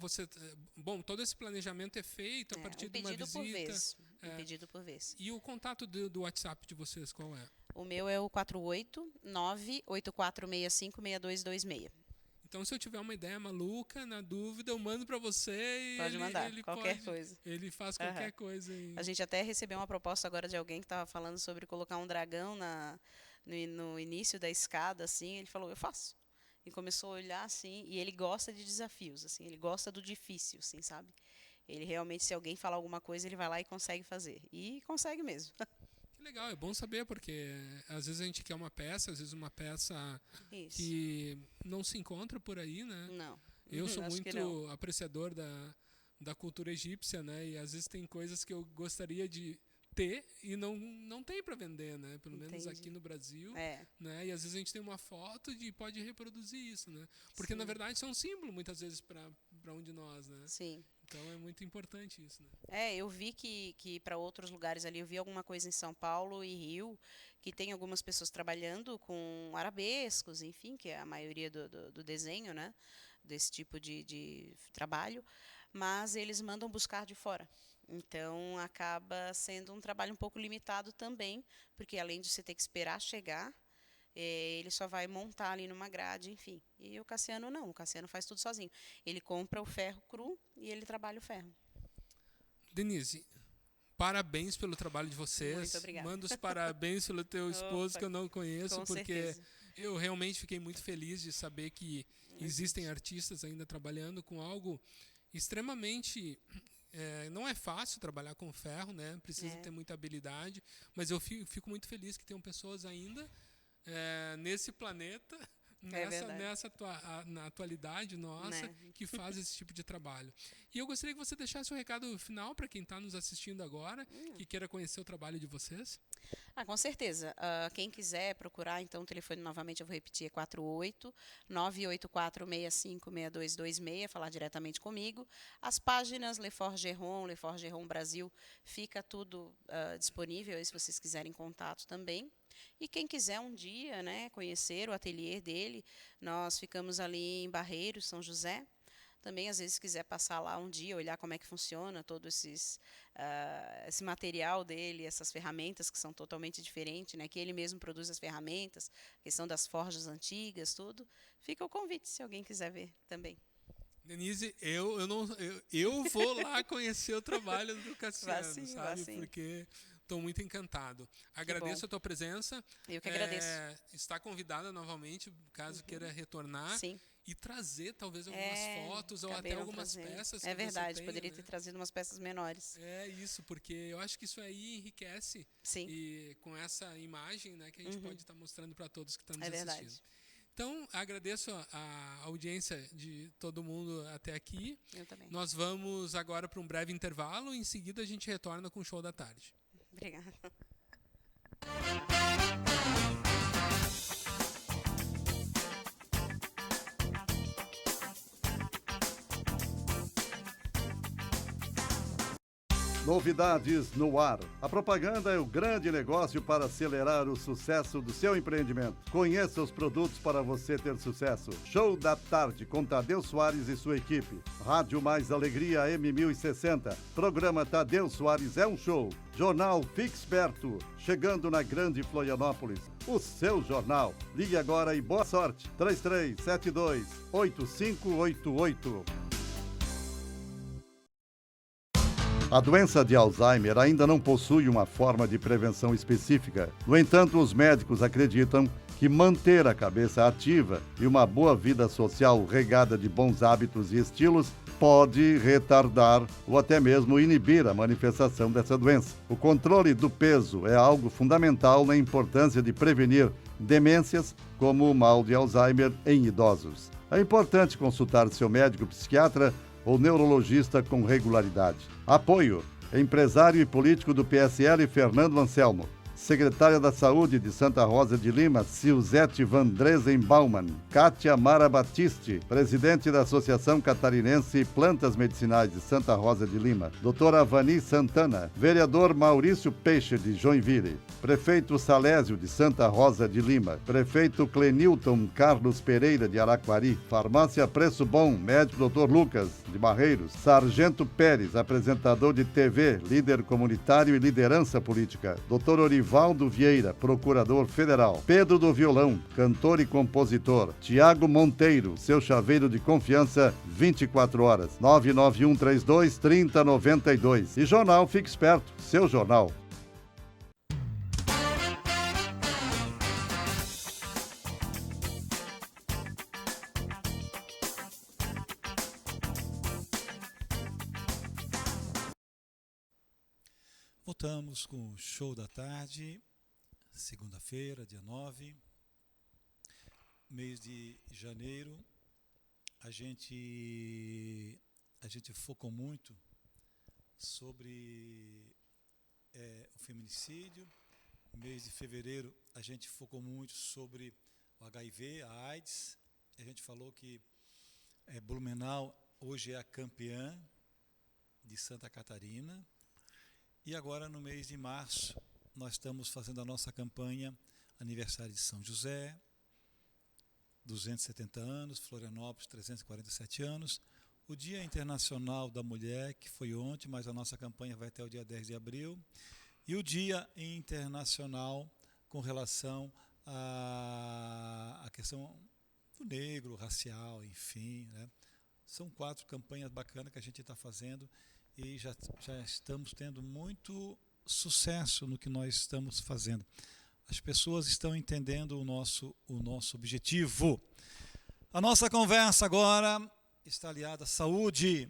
bom, todo esse planejamento é feito a partir de uma pedido por visita. vez. Um pedido por vez. E o contato do WhatsApp de vocês, qual é? O meu é o 489-8465-6226. Então, se eu tiver uma ideia maluca, na dúvida, eu mando para você e Pode mandar, ele qualquer coisa. Ele faz qualquer coisa. A gente até recebeu uma proposta agora de alguém que estava falando sobre colocar um dragão no início da escada, assim. Ele falou, eu faço. E começou a olhar, assim, e ele gosta de desafios, assim. Ele gosta do difícil, assim, sabe? Ele realmente, se alguém falar alguma coisa, ele vai lá e consegue fazer. E consegue mesmo. Que legal, é bom saber, porque às vezes a gente quer uma peça, às vezes uma peça Isso. que não se encontra por aí, né? Não. Eu sou Acho que muito não. apreciador da cultura egípcia, né? E às vezes tem coisas que eu gostaria de ter e não tem para vender, né? Pelo menos Entendi. aqui no Brasil, É. né? E às vezes a gente tem uma foto e pode reproduzir isso, né? Porque na verdade isso é um símbolo muitas vezes para um de nós, né? Sim. Então é muito importante isso, né? Eu vi que para outros lugares ali, eu vi alguma coisa em São Paulo e Rio, que tem algumas pessoas trabalhando com arabescos, enfim, que é a maioria do desenho, né? Desse tipo de trabalho, mas eles mandam buscar de fora. Então, acaba sendo um trabalho um pouco limitado também, porque além de você ter que esperar chegar, ele só vai montar ali numa grade, enfim. E o Cassiano não, o Cassiano faz tudo sozinho. Ele compra o ferro cru e ele trabalha o ferro. Denise, parabéns pelo trabalho de vocês. Muito obrigada. Manda os parabéns pelo teu esposo, Opa, que eu não conheço, com porque certeza. Eu realmente fiquei muito feliz de saber que existem artistas ainda trabalhando com algo extremamente... não é fácil trabalhar com ferro, né? Precisa ter muita habilidade, mas eu fico muito feliz que tenham pessoas ainda nesse planeta, na atualidade nossa, Né? que faz esse tipo de trabalho. E eu gostaria que você deixasse um recado final para quem está nos assistindo agora, que queira conhecer o trabalho de vocês. Com certeza. Quem quiser procurar, então, o telefone novamente eu vou repetir, é 48-984-65-6226, falar diretamente comigo. As páginas Le Forgeron Brasil, fica tudo disponível aí se vocês quiserem contato também. E quem quiser um dia, né, conhecer o ateliê dele, nós ficamos ali em Barreiros, São José. Também, às vezes, se quiser passar lá um dia, olhar como é que funciona todo esse material dele, essas ferramentas que são totalmente diferentes, né? Que ele mesmo produz as ferramentas, questão das forjas antigas, tudo. Fica o convite, se alguém quiser ver também. Denise, eu vou lá conhecer o trabalho do Cassiano, Vá sim, sabe? Porque estou muito encantado. Agradeço a tua presença. Eu que agradeço. Está convidada novamente, caso queira retornar. Sim. E trazer talvez algumas fotos ou até algumas peças. É verdade, você tem, poderia né? ter trazido umas peças menores. É isso, porque eu acho que isso aí enriquece. Sim. E com essa imagem, né, que a gente pode estar mostrando para todos que estão nos É assistindo. verdade. Então, agradeço a audiência de todo mundo até aqui. Eu também. Nós vamos agora para um breve intervalo e em seguida a gente retorna com o show da tarde. Obrigada. Novidades no ar. A propaganda é o grande negócio para acelerar o sucesso do seu empreendimento. Conheça os produtos para você ter sucesso. Show da Tarde com Tadeu Soares e sua equipe. Rádio Mais Alegria M1060. Programa Tadeu Soares é um show. Jornal Fixperto. Chegando na Grande Florianópolis. O seu jornal. Ligue agora e boa sorte. 3372-8588. A doença de Alzheimer ainda não possui uma forma de prevenção específica. No entanto, os médicos acreditam que manter a cabeça ativa e uma boa vida social regada de bons hábitos e estilos pode retardar ou até mesmo inibir a manifestação dessa doença. O controle do peso é algo fundamental na importância de prevenir demências como o mal de Alzheimer em idosos. É importante consultar seu médico psiquiatra ou neurologista com regularidade. Apoio: empresário e político do PSL Fernando Anselmo, secretária da Saúde de Santa Rosa de Lima, Silzete Van Dresen Baumann, Kátia Mara Batiste, presidente da Associação Catarinense Plantas Medicinais de Santa Rosa de Lima, doutora Vani Santana, vereador Maurício Peixe de Joinville, prefeito Salésio de Santa Rosa de Lima, prefeito Clenilton Carlos Pereira de Araquari, farmácia Preço Bom, médico Dr. Lucas de Barreiros, Sargento Pérez, apresentador de TV, líder comunitário e liderança política, Dr. Orivaldo Vieira, procurador federal, Pedro do Violão, cantor e compositor, Tiago Monteiro, seu chaveiro de confiança, 24 horas, 99132-3092. E Jornal Fique Esperto, seu jornal. Voltamos com o show da tarde, segunda-feira, dia 9, mês de janeiro. A gente focou muito sobre o feminicídio. Mês de fevereiro, a gente focou muito sobre o HIV, a AIDS. A gente falou que Blumenau hoje é a campeã de Santa Catarina. E agora, no mês de março, nós estamos fazendo a nossa campanha Aniversário de São José, 270 anos, Florianópolis, 347 anos, o Dia Internacional da Mulher, que foi ontem, mas a nossa campanha vai até o dia 10 de abril, e o Dia Internacional com relação à questão do negro, racial, enfim, né? São 4 campanhas bacanas que a gente está fazendo e já estamos tendo muito sucesso no que nós estamos fazendo. as pessoas estão entendendo o nosso objetivo. A nossa conversa agora está aliada à saúde.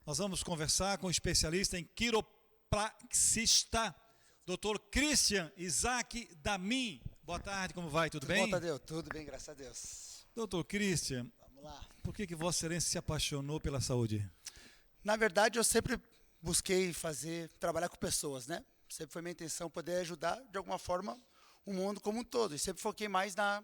Nós vamos conversar com o especialista em quiropraxista, Dr. Christian Isaac Damin. Boa tarde, como vai? Tudo bem? Bom, Tadeu, tudo bem, graças a Deus. Dr. Christian, Vamos lá. por que Vossa Excelência se apaixonou pela saúde? Na verdade, eu sempre busquei trabalhar com pessoas, né? Sempre foi minha intenção poder ajudar, de alguma forma, o mundo como um todo. E sempre foquei mais na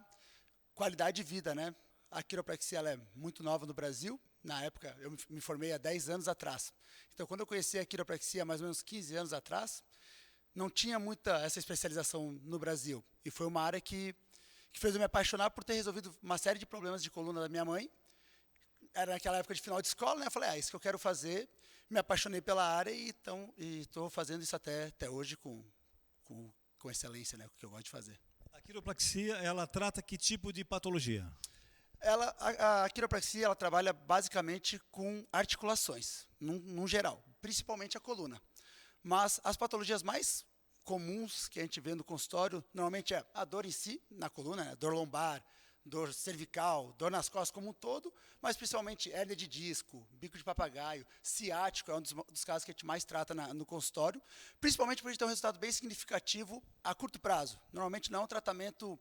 qualidade de vida, né? A quiropraxia ela é muito nova no Brasil. Na época, eu me formei há 10 anos atrás. Então, quando eu conheci a quiropraxia, mais ou menos 15 anos atrás, não tinha muita essa especialização no Brasil. E foi uma área que fez eu me apaixonar por ter resolvido uma série de problemas de coluna da minha mãe. Era naquela época de final de escola, né? Eu falei, é isso que eu quero fazer. Me apaixonei pela área e estou fazendo isso até hoje com excelência, né? O que eu gosto de fazer. A quiropraxia, ela trata que tipo de patologia? A quiropraxia ela trabalha basicamente com articulações, num geral, principalmente a coluna. Mas as patologias mais comuns que a gente vê no consultório, normalmente é a dor em si, na coluna, né? Dor lombar, dor cervical, dor nas costas como um todo, mas principalmente hérnia de disco, bico de papagaio, ciático, é um dos casos que a gente mais trata no consultório, principalmente porque a gente tem um resultado bem significativo a curto prazo. Normalmente não é um tratamento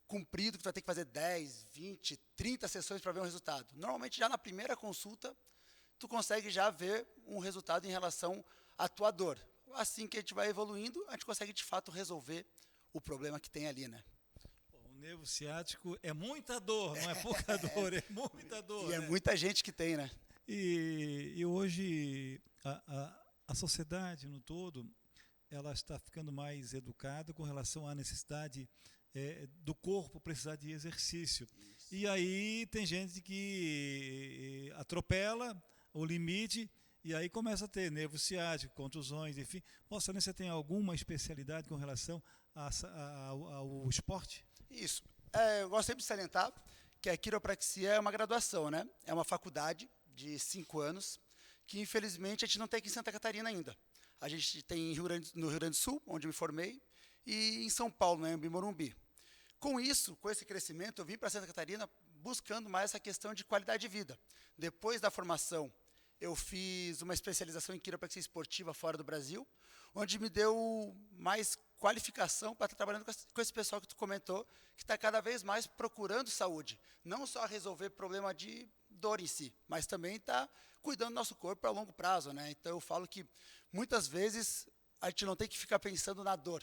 comprido, que tu vai ter que fazer 10, 20, 30 sessões para ver um resultado. Normalmente já na primeira consulta, tu consegue já ver um resultado em relação à tua dor. Assim que a gente vai evoluindo, a gente consegue de fato resolver o problema que tem ali, né? O nervo ciático é muita dor, não é pouca dor, é muita dor. E é né? muita gente que tem, né? E hoje a sociedade no todo, ela está ficando mais educada com relação à necessidade do corpo precisar de exercício. Isso. E aí tem gente que atropela o limite e aí começa a ter nervo ciático, contusões, enfim. Vossa Excelência tem alguma especialidade com relação ao esporte? Isso. Eu gosto sempre de salientar que a quiropraxia é uma graduação, né? É uma faculdade de 5 anos que, infelizmente, a gente não tem aqui em Santa Catarina ainda. A gente tem no Rio Grande do Sul, onde eu me formei, e em São Paulo, né, em Morumbi. Com esse crescimento, eu vim para Santa Catarina buscando mais essa questão de qualidade de vida. Depois da formação, eu fiz uma especialização em quiropraxia esportiva fora do Brasil, onde me deu mais qualificação para estar trabalhando com esse pessoal que tu comentou, que está cada vez mais procurando saúde. Não só resolver problema de dor em si, mas também está cuidando do nosso corpo a longo prazo, né? Então eu falo que muitas vezes a gente não tem que ficar pensando na dor,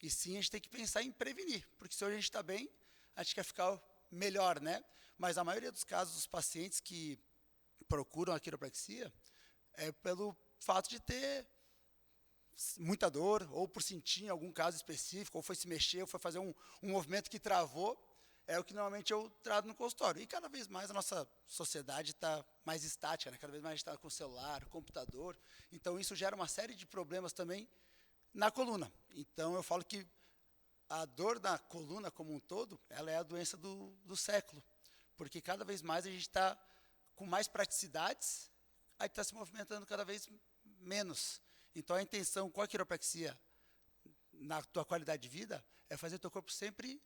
e sim a gente tem que pensar em prevenir, porque se hoje a gente está bem, a gente quer ficar melhor, né? Mas a maioria dos casos dos pacientes que procuram a quiropraxia é pelo fato de ter muita dor, ou por sentir em algum caso específico, ou foi se mexer, ou foi fazer um movimento que travou, é o que normalmente eu trato no consultório. E cada vez mais a nossa sociedade está mais estática, né? Cada vez mais a gente está com celular, computador, então isso gera uma série de problemas também na coluna. Então eu falo que a dor da coluna como um todo, ela é a doença do século, porque cada vez mais a gente está com mais praticidades, a gente está se movimentando cada vez menos. Então a intenção com a quiropraxia, na tua qualidade de vida, é fazer o teu corpo sempre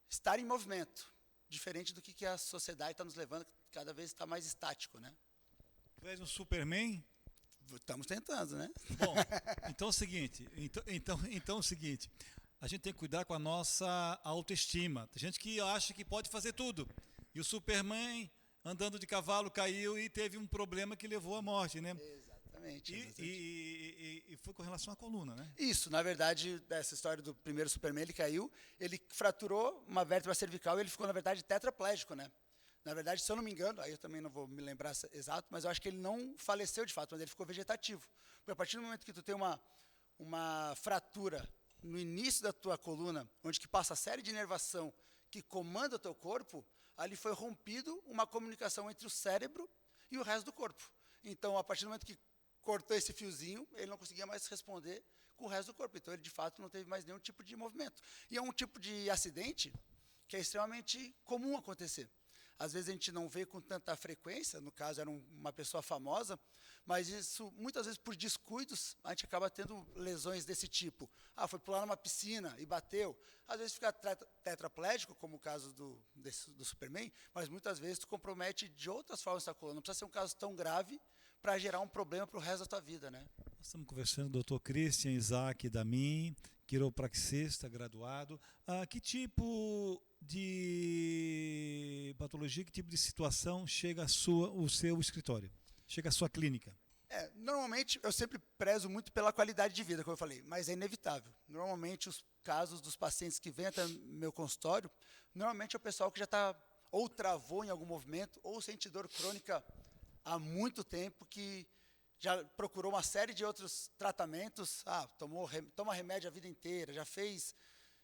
estar em movimento, diferente do que a sociedade está nos levando, que cada vez está mais estático, né? Tu és um Superman? Estamos tentando, né? Bom, então é o seguinte, então é o seguinte, a gente tem que cuidar com a nossa autoestima. Tem gente que acha que pode fazer tudo. E o Superman, andando de cavalo, caiu e teve um problema que levou à morte, né? Exatamente. E foi com relação à coluna, né? Isso, na verdade, essa história do primeiro Superman, ele caiu, ele fraturou uma vértebra cervical e ele ficou, na verdade, tetraplégico, né? Na verdade, se eu não me engano, aí eu também não vou me lembrar exato, mas eu acho que ele não faleceu de fato, mas ele ficou vegetativo. Porque a partir do momento que tu tem uma fratura no início da tua coluna, onde que passa a série de inervação que comanda o teu corpo, ali foi rompido uma comunicação entre o cérebro e o resto do corpo. Então, a partir do momento que cortou esse fiozinho, ele não conseguia mais responder com o resto do corpo. Então, ele, de fato, não teve mais nenhum tipo de movimento. E é um tipo de acidente que é extremamente comum acontecer. às vezes a gente não vê com tanta frequência, no caso era uma pessoa famosa, mas isso, muitas vezes por descuidos, a gente acaba tendo lesões desse tipo. Ah, foi pular numa piscina e bateu. Às vezes fica tetraplégico, como o caso do Superman, mas muitas vezes tu compromete de outras formas essa coluna. Não precisa ser um caso tão grave para gerar um problema para o resto da tua vida, né? Nós estamos conversando com o Dr. Christian Isaac Damin, quiropraxista, graduado. Que tipo de patologia, que tipo de situação chega o seu escritório? Chega à sua clínica? Normalmente, eu sempre prezo muito pela qualidade de vida, como eu falei, mas é inevitável. Normalmente, os casos dos pacientes que vêm até meu consultório, normalmente é o pessoal que já está ou travou em algum movimento, ou sente dor crônica há muito tempo, que já procurou uma série de outros tratamentos, toma remédio a vida inteira, já fez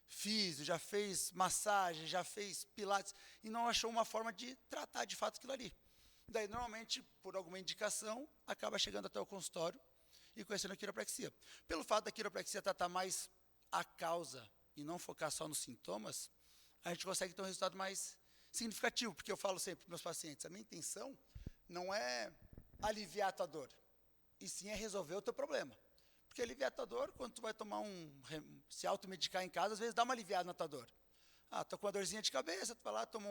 físio, já fez massagem, já fez pilates, e não achou uma forma de tratar de fato aquilo ali. Daí, normalmente, por alguma indicação, acaba chegando até o consultório e conhecendo a quiropraxia. Pelo fato da quiropraxia tratar mais a causa e não focar só nos sintomas, a gente consegue ter um resultado mais significativo, porque eu falo sempre para meus pacientes, a minha intenção não é aliviar a tua dor, e sim é resolver o teu problema. Porque aliviar a tua dor, quando tu vai tomar se automedicar em casa, às vezes dá uma aliviada na tua dor. Tô com uma dorzinha de cabeça, tu vai lá, toma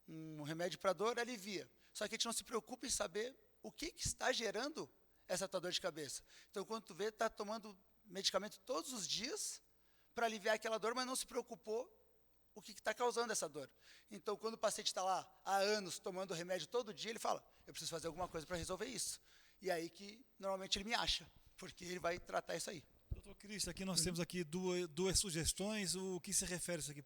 um remédio para dor, alivia. Só que a gente não se preocupa em saber o que está gerando essa tua dor de cabeça. Então, quando tu vê, está tomando medicamento todos os dias para aliviar aquela dor, mas não se preocupou o que está causando essa dor. Então, quando o paciente está lá há anos tomando remédio todo dia, ele fala, eu preciso fazer alguma coisa para resolver isso. E aí que, normalmente, ele me acha, porque ele vai tratar isso aí. Doutor Cristo, aqui nós temos aqui duas sugestões. O que se refere isso aqui?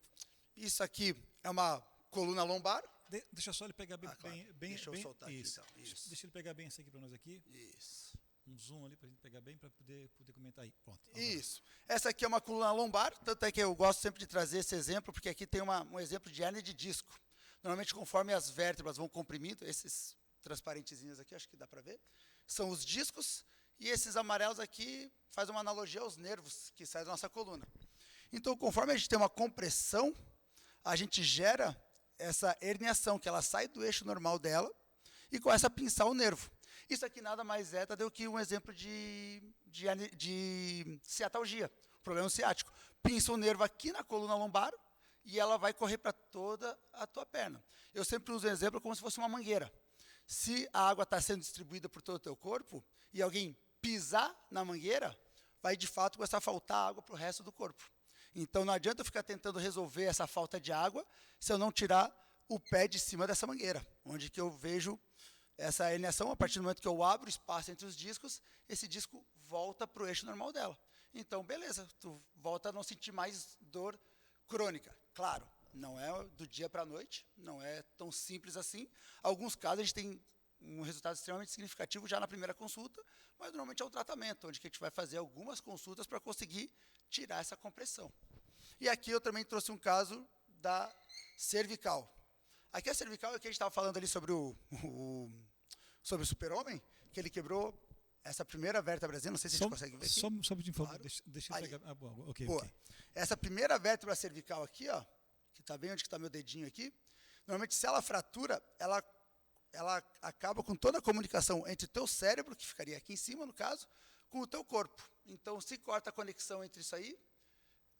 Isso aqui é uma coluna lombar. Deixa só ele pegar bem. Claro. bem Deixa eu soltar isso. aqui, então. Isso. Deixa ele pegar bem isso aqui para nós aqui. Isso. Um zoom ali para a gente pegar bem, para poder comentar aí. Pronto. Isso. Essa aqui é uma coluna lombar, tanto é que eu gosto sempre de trazer esse exemplo, porque aqui tem um exemplo de hérnia de disco. Normalmente, conforme as vértebras vão comprimindo, esses transparentezinhos aqui, acho que dá para ver, são os discos, e esses amarelos aqui fazem uma analogia aos nervos que saem da nossa coluna. Então, conforme a gente tem uma compressão, a gente gera essa herniação, que ela sai do eixo normal dela e começa a pinçar o nervo. Isso aqui nada mais é do que um exemplo de ciatalgia, problema ciático. Pinça o nervo aqui na coluna lombar e ela vai correr para toda a tua perna. Eu sempre uso o exemplo como se fosse uma mangueira. Se a água está sendo distribuída por todo o teu corpo e alguém pisar na mangueira, vai de fato começar a faltar água para o resto do corpo. Então, não adianta eu ficar tentando resolver essa falta de água se eu não tirar o pé de cima dessa mangueira, onde que eu vejo essa herniação. A partir do momento que eu abro o espaço entre os discos, esse disco volta para o eixo normal dela. Então, beleza, tu volta a não sentir mais dor crônica. Claro, não é do dia para a noite, não é tão simples assim. Alguns casos a gente tem um resultado extremamente significativo já na primeira consulta, mas normalmente é um tratamento, onde que a gente vai fazer algumas consultas para conseguir tirar essa compressão. E aqui eu também trouxe um caso da cervical. Aqui a cervical é que a gente estava falando ali sobre sobre o super-homem, que ele quebrou essa primeira vértebrazinha, não sei se a gente consegue ver aqui. Só um pouquinho, por favor, Claro. deixa eu pegar. Ok. Essa primeira vértebra cervical aqui, ó, que está bem onde está meu dedinho aqui, normalmente se ela fratura, ela acaba com toda a comunicação entre o teu cérebro, que ficaria aqui em cima, no caso, com o teu corpo. Então, se corta a conexão entre isso aí,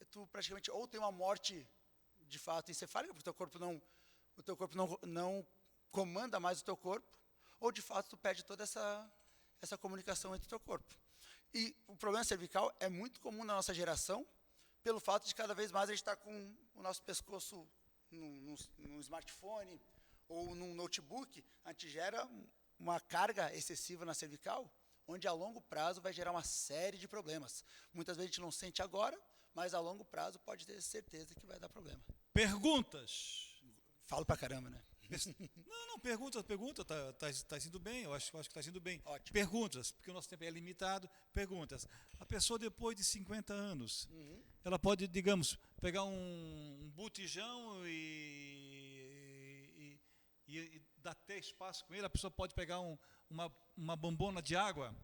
tu praticamente ou tem uma morte de fato encefálica, porque o teu corpo não comanda mais o teu corpo, ou de fato tu perde toda essa comunicação entre o teu corpo. E o problema cervical é muito comum na nossa geração, pelo fato de cada vez mais a gente estar com o nosso pescoço num smartphone ou num notebook, a gente gera uma carga excessiva na cervical, onde a longo prazo vai gerar uma série de problemas. Muitas vezes a gente não sente agora, mas a longo prazo pode ter certeza que vai dar problema. Perguntas? Falo pra caramba, né? Não, pergunta, tá indo bem, eu acho que está indo bem. Ótimo. Perguntas, porque o nosso tempo é limitado. Perguntas. A pessoa, depois de 50 anos, ela pode, digamos, pegar um botijão e dar até espaço com ele. A pessoa pode pegar uma bombona de água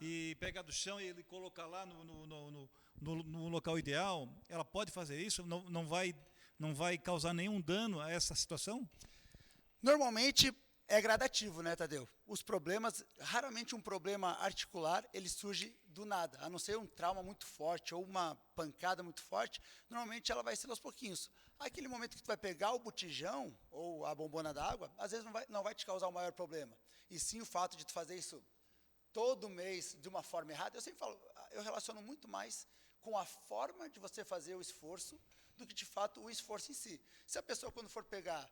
e pegar do chão e ele colocar lá no local ideal. Ela pode fazer isso? Não vai causar nenhum dano a essa situação? Normalmente é gradativo, né, Tadeu? Os problemas, raramente um problema articular, ele surge do nada, a não ser um trauma muito forte ou uma pancada muito forte, normalmente ela vai ser aos pouquinhos. Aquele momento que tu vai pegar o botijão ou a bombona d'água, às vezes não vai te causar o maior problema. E sim o fato de tu fazer isso todo mês de uma forma errada, eu sempre falo, eu relaciono muito mais com a forma de você fazer o esforço do que, de fato, o esforço em si. Se a pessoa, quando for pegar,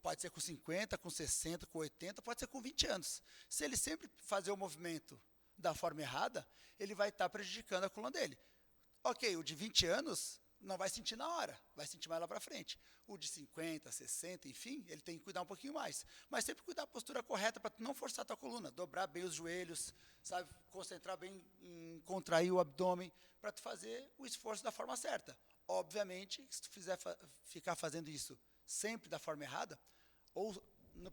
pode ser com 50, com 60, com 80, pode ser com 20 anos. Se ele sempre fazer o movimento da forma errada, ele vai estar prejudicando a coluna dele. Ok, o de 20 anos não vai sentir na hora, vai sentir mais lá para frente. O de 50, 60, enfim, ele tem que cuidar um pouquinho mais. Mas sempre cuidar da postura correta para não forçar a tua coluna, dobrar bem os joelhos, sabe, concentrar bem em contrair o abdômen, para tu fazer o esforço da forma certa. Obviamente, se tu ficar fazendo isso sempre da forma errada, ou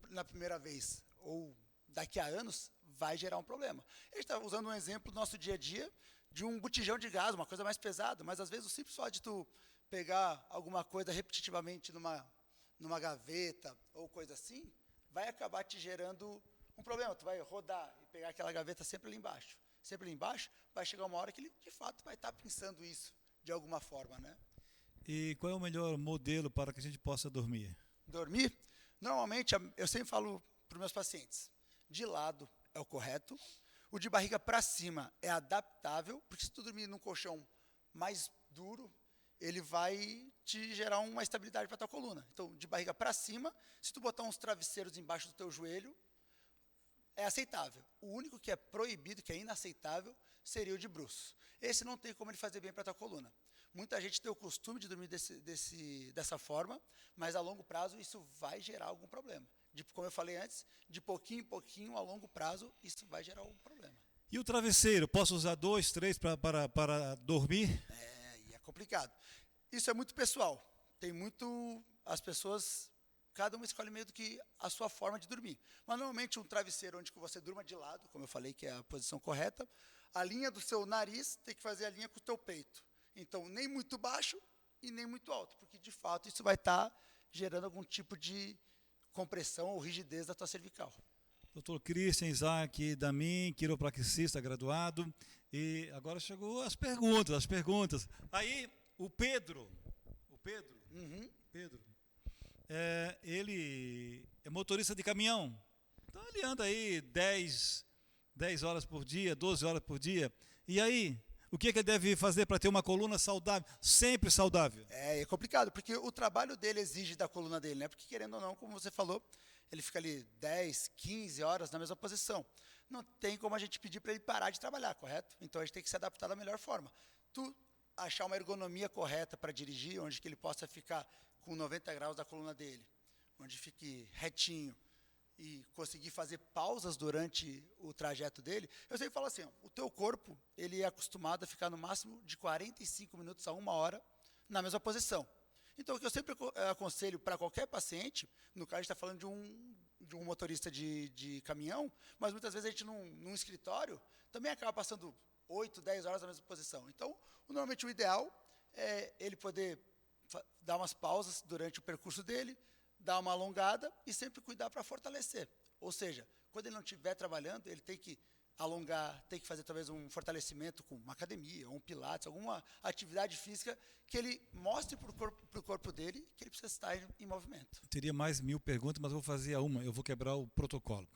na primeira vez, ou daqui a anos, vai gerar um problema. A gente está usando um exemplo do nosso dia a dia, de um botijão de gás, uma coisa mais pesada, mas às vezes o simples fato de tu pegar alguma coisa repetitivamente numa gaveta ou coisa assim, vai acabar te gerando um problema. Tu vai rodar e pegar aquela gaveta sempre ali embaixo. Sempre ali embaixo, vai chegar uma hora que ele, de fato, vai estar pensando isso de alguma forma, né? E qual é o melhor modelo para que a gente possa dormir? Dormir, normalmente, eu sempre falo para os meus pacientes, de lado é o correto, o de barriga para cima é adaptável, porque se tu dormir num colchão mais duro, ele vai te gerar uma estabilidade para a tua coluna. Então, de barriga para cima, se tu botar uns travesseiros embaixo do teu joelho, é aceitável. O único que é proibido, que é inaceitável, seria o de bruços. Esse não tem como ele fazer bem para a tua coluna. Muita gente tem o costume de dormir dessa forma, mas a longo prazo isso vai gerar algum problema. Como eu falei antes, de pouquinho em pouquinho, a longo prazo, isso vai gerar algum problema. E o travesseiro? Posso usar 2, 3 para dormir? E é complicado. Isso é muito pessoal. As pessoas, cada uma escolhe meio do que a sua forma de dormir. Mas normalmente um travesseiro onde você durma de lado, como eu falei que é a posição correta, a linha do seu nariz tem que fazer a linha com o teu peito. Então, nem muito baixo e nem muito alto, porque de fato isso vai estar gerando algum tipo de compressão ou rigidez da tua cervical. Doutor Christian Isaac Damin, quiropraxista graduado. E agora chegou as perguntas. Aí, o Pedro, ele é motorista de caminhão. Então, ele anda aí 10 horas por dia, 12 horas por dia. E aí, o que ele deve fazer para ter uma coluna saudável, sempre saudável? É complicado, porque o trabalho dele exige da coluna dele, né? Porque, querendo ou não, como você falou, ele fica ali 10, 15 horas na mesma posição. Não tem como a gente pedir para ele parar de trabalhar, correto? Então, a gente tem que se adaptar da melhor forma. Tu achar uma ergonomia correta para dirigir, onde que ele possa ficar com 90 graus da coluna dele, onde fique retinho, e conseguir fazer pausas durante o trajeto dele, eu sempre falo assim, o teu corpo, ele é acostumado a ficar no máximo de 45 minutos a 1 hora na mesma posição. Então, o que eu sempre aconselho para qualquer paciente, no caso a gente está falando de um motorista de caminhão, mas muitas vezes a gente num escritório também acaba passando 8, 10 horas na mesma posição. Então, normalmente o ideal é ele poder dar umas pausas durante o percurso dele, dar uma alongada e sempre cuidar para fortalecer. Ou seja, quando ele não estiver trabalhando, ele tem que alongar, tem que fazer talvez um fortalecimento com uma academia, ou um pilates, alguma atividade física que ele mostre para o corpo dele que ele precisa estar em movimento. Eu teria mais 1000 perguntas, mas eu vou fazer uma, eu vou quebrar o protocolo.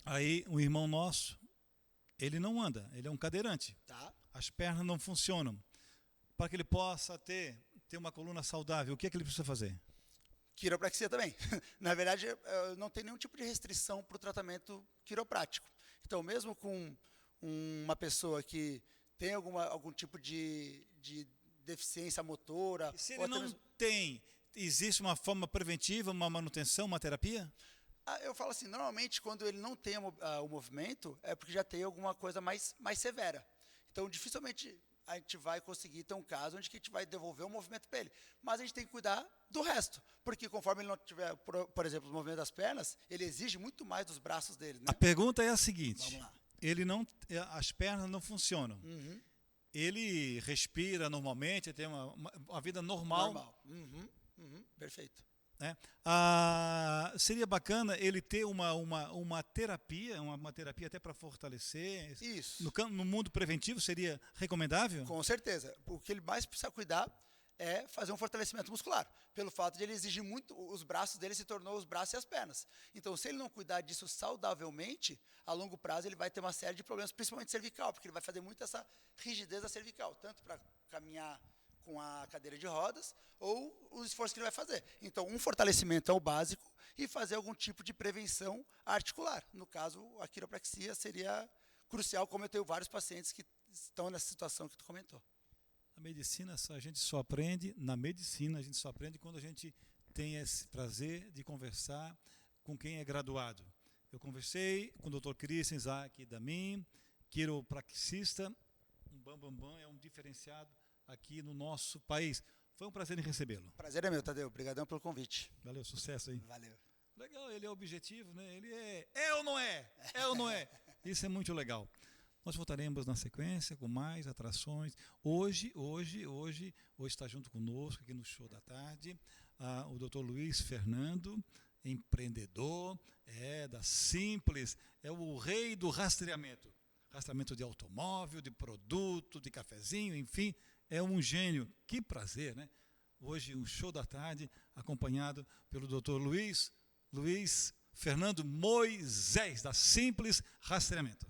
Aí, um irmão nosso, ele não anda, ele é um cadeirante. Tá? As pernas não funcionam. Para que ele possa ter uma coluna saudável, o que é que ele precisa fazer? Quiropraxia também. Na verdade, não tem nenhum tipo de restrição para o tratamento quiroprático. Então, mesmo com uma pessoa que tem algum tipo de deficiência motora... E se ele não tem, existe uma forma preventiva, uma manutenção, uma terapia? Eu falo assim, normalmente, quando ele não tem o movimento, é porque já tem alguma coisa mais severa. Então, dificilmente a gente vai conseguir ter um caso onde que a gente vai devolver o movimento para ele. Mas a gente tem que cuidar do resto, porque conforme ele não tiver, por exemplo, o movimento das pernas, ele exige muito mais dos braços dele. Né? A pergunta é a seguinte, Vamos lá. as pernas não funcionam. Uhum. Ele respira normalmente, tem uma vida normal. Perfeito. né? Seria bacana ele ter uma terapia, uma terapia até para fortalecer. Isso. No mundo preventivo seria recomendável? Com certeza. O que ele mais precisa cuidar é fazer um fortalecimento muscular, pelo fato de ele exigir muito, os braços dele se tornou os braços e as pernas. Então, se ele não cuidar disso saudavelmente, a longo prazo ele vai ter uma série de problemas, principalmente cervical, porque ele vai fazer muito essa rigidez da cervical, tanto para caminhar com a cadeira de rodas, ou o esforço que ele vai fazer. Então, um fortalecimento é o básico e fazer algum tipo de prevenção articular. No caso, a quiropraxia seria crucial, como eu tenho vários pacientes que estão nessa situação que tu comentou. A medicina, a gente só aprende, na medicina, a gente só aprende quando a gente tem esse prazer de conversar com quem é graduado. Eu conversei com o Dr. Christian Isaac Damin, quiropraxista, um bambambam, é um diferenciado aqui no nosso país. Foi um prazer em recebê-lo. Prazer é meu, Tadeu. Obrigadão pelo convite. Valeu, sucesso aí. Valeu. Legal, ele é objetivo, né? Ele é ou não é? É ou não é? Isso é muito legal. Nós voltaremos na sequência com mais atrações. Hoje está junto conosco aqui no Show da Tarde o Dr. Luiz Fernando, empreendedor, da Simples, é o rei do rastreamento. Rastreamento de automóvel, de produto, de cafezinho, enfim, é um gênio. Que prazer, né? Hoje um Show da Tarde acompanhado pelo Dr. Luiz Fernando Moisés, da Simples Rastreamento.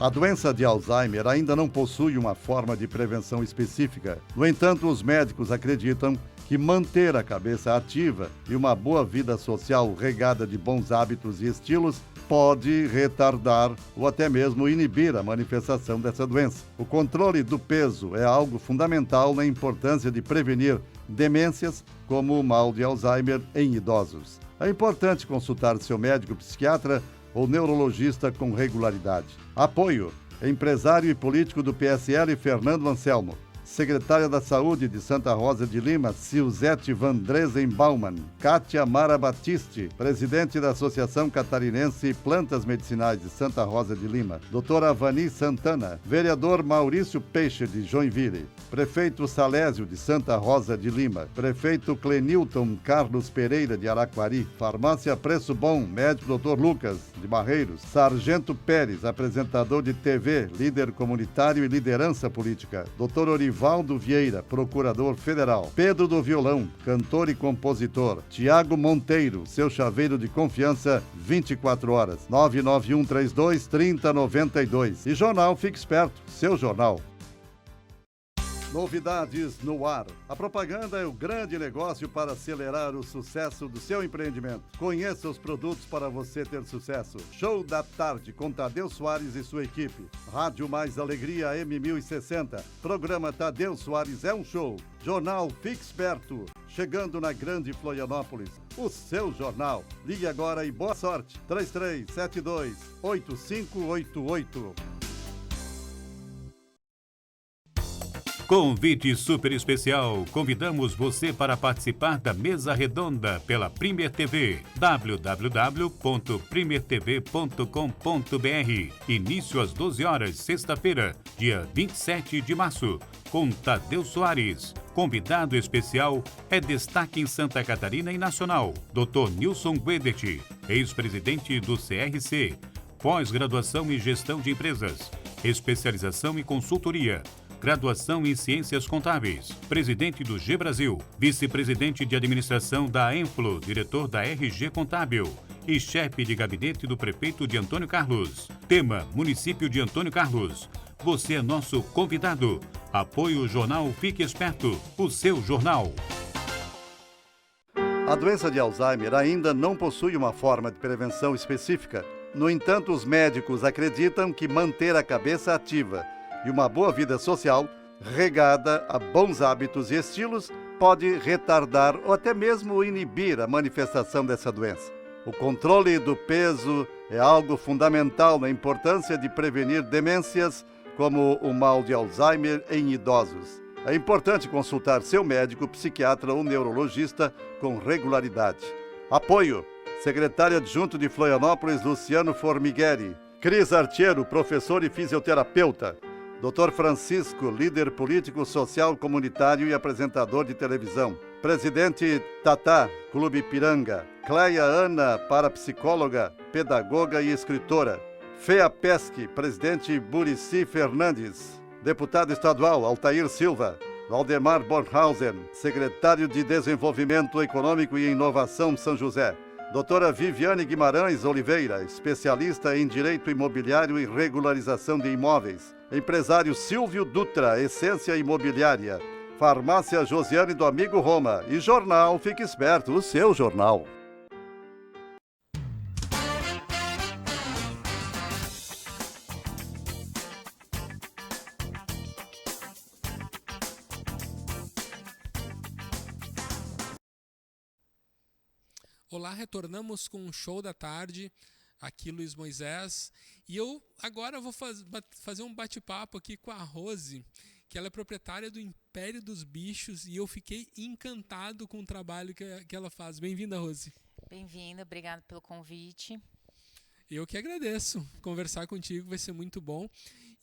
A doença de Alzheimer ainda não possui uma forma de prevenção específica. No entanto, os médicos acreditam que manter a cabeça ativa e uma boa vida social regada de bons hábitos e estilos pode retardar ou até mesmo inibir a manifestação dessa doença. O controle do peso é algo fundamental na importância de prevenir demências como o mal de Alzheimer em idosos. É importante consultar seu médico psiquiatra ou neurologista com regularidade. Apoio: empresário e político do PSL, Fernando Anselmo. Secretária da Saúde de Santa Rosa de Lima, Silzete Vandresen Baumann. Kátia Mara Batiste, presidente da Associação Catarinense Plantas Medicinais de Santa Rosa de Lima. Doutora Vani Santana. Vereador Maurício Peixe, de Joinville. Prefeito Salésio, de Santa Rosa de Lima. Prefeito Clenilton Carlos Pereira, de Araquari. Farmácia Preço Bom, médico Dr. Lucas, de Barreiros. Sargento Pérez, apresentador de TV, líder comunitário e liderança política. Dr. Orivaldo Vieira, procurador federal. Pedro do Violão, cantor e compositor. Tiago Monteiro, seu chaveiro de confiança, 24 horas. 99132-3092. E Jornal Fique Esperto, seu jornal. Novidades no ar. A propaganda é o grande negócio para acelerar o sucesso do seu empreendimento. Conheça os produtos para você ter sucesso. Show da Tarde com Tadeu Soares e sua equipe. Rádio Mais Alegria M1060. Programa Tadeu Soares é um show. Jornal Fique Esperto. Chegando na Grande Florianópolis. O seu jornal. Ligue agora e boa sorte. 3372-8588. Convite super especial. Convidamos você para participar da mesa redonda pela Premier TV. www.premiertv.com.br. Início às 12 horas, sexta-feira, dia 27 de março, com Tadeu Soares. Convidado especial é destaque em Santa Catarina e Nacional, Dr. Nilson Guedet, ex-presidente do CRC, pós-graduação em gestão de empresas, especialização em consultoria, graduação em Ciências Contábeis, presidente do G Brasil, vice-presidente de administração da Enflo, diretor da RG Contábil e chefe de gabinete do prefeito de Antônio Carlos. Tema: município de Antônio Carlos. Você é nosso convidado. Apoio Jornal Fique Esperto, o seu jornal. A doença de Alzheimer ainda não possui uma forma de prevenção específica. No entanto, os médicos acreditam que manter a cabeça ativa e uma boa vida social, regada a bons hábitos e estilos, pode retardar ou até mesmo inibir a manifestação dessa doença. O controle do peso é algo fundamental na importância de prevenir demências como o mal de Alzheimer em idosos. É importante consultar seu médico, psiquiatra ou neurologista com regularidade. Apoio: Secretário adjunto de Florianópolis, Luciano Formigueri. Cris Artiero, professor e fisioterapeuta. Dr. Francisco, líder político, social, comunitário e apresentador de televisão. Presidente Tatá, Clube Ipiranga. Cleia Ana, parapsicóloga, pedagoga e escritora. Fea Pesque, presidente Burici Fernandes. Deputado estadual Altair Silva. Valdemar Bornhausen, secretário de Desenvolvimento Econômico e Inovação São José. Doutora Viviane Guimarães Oliveira, especialista em Direito Imobiliário e Regularização de Imóveis. Empresário Silvio Dutra, Essência Imobiliária. Farmácia Josiane do Amigo Roma. E jornal Fique Esperto, o seu jornal. Olá, retornamos com um show da tarde, aqui Luiz Moisés, e eu agora vou fazer um bate-papo aqui com a Rose, que ela é proprietária do Império dos Bichos, e eu fiquei encantado com o trabalho que ela faz. Bem-vinda, Rose. Bem-vinda, obrigada pelo convite. Eu que agradeço, conversar contigo vai ser muito bom.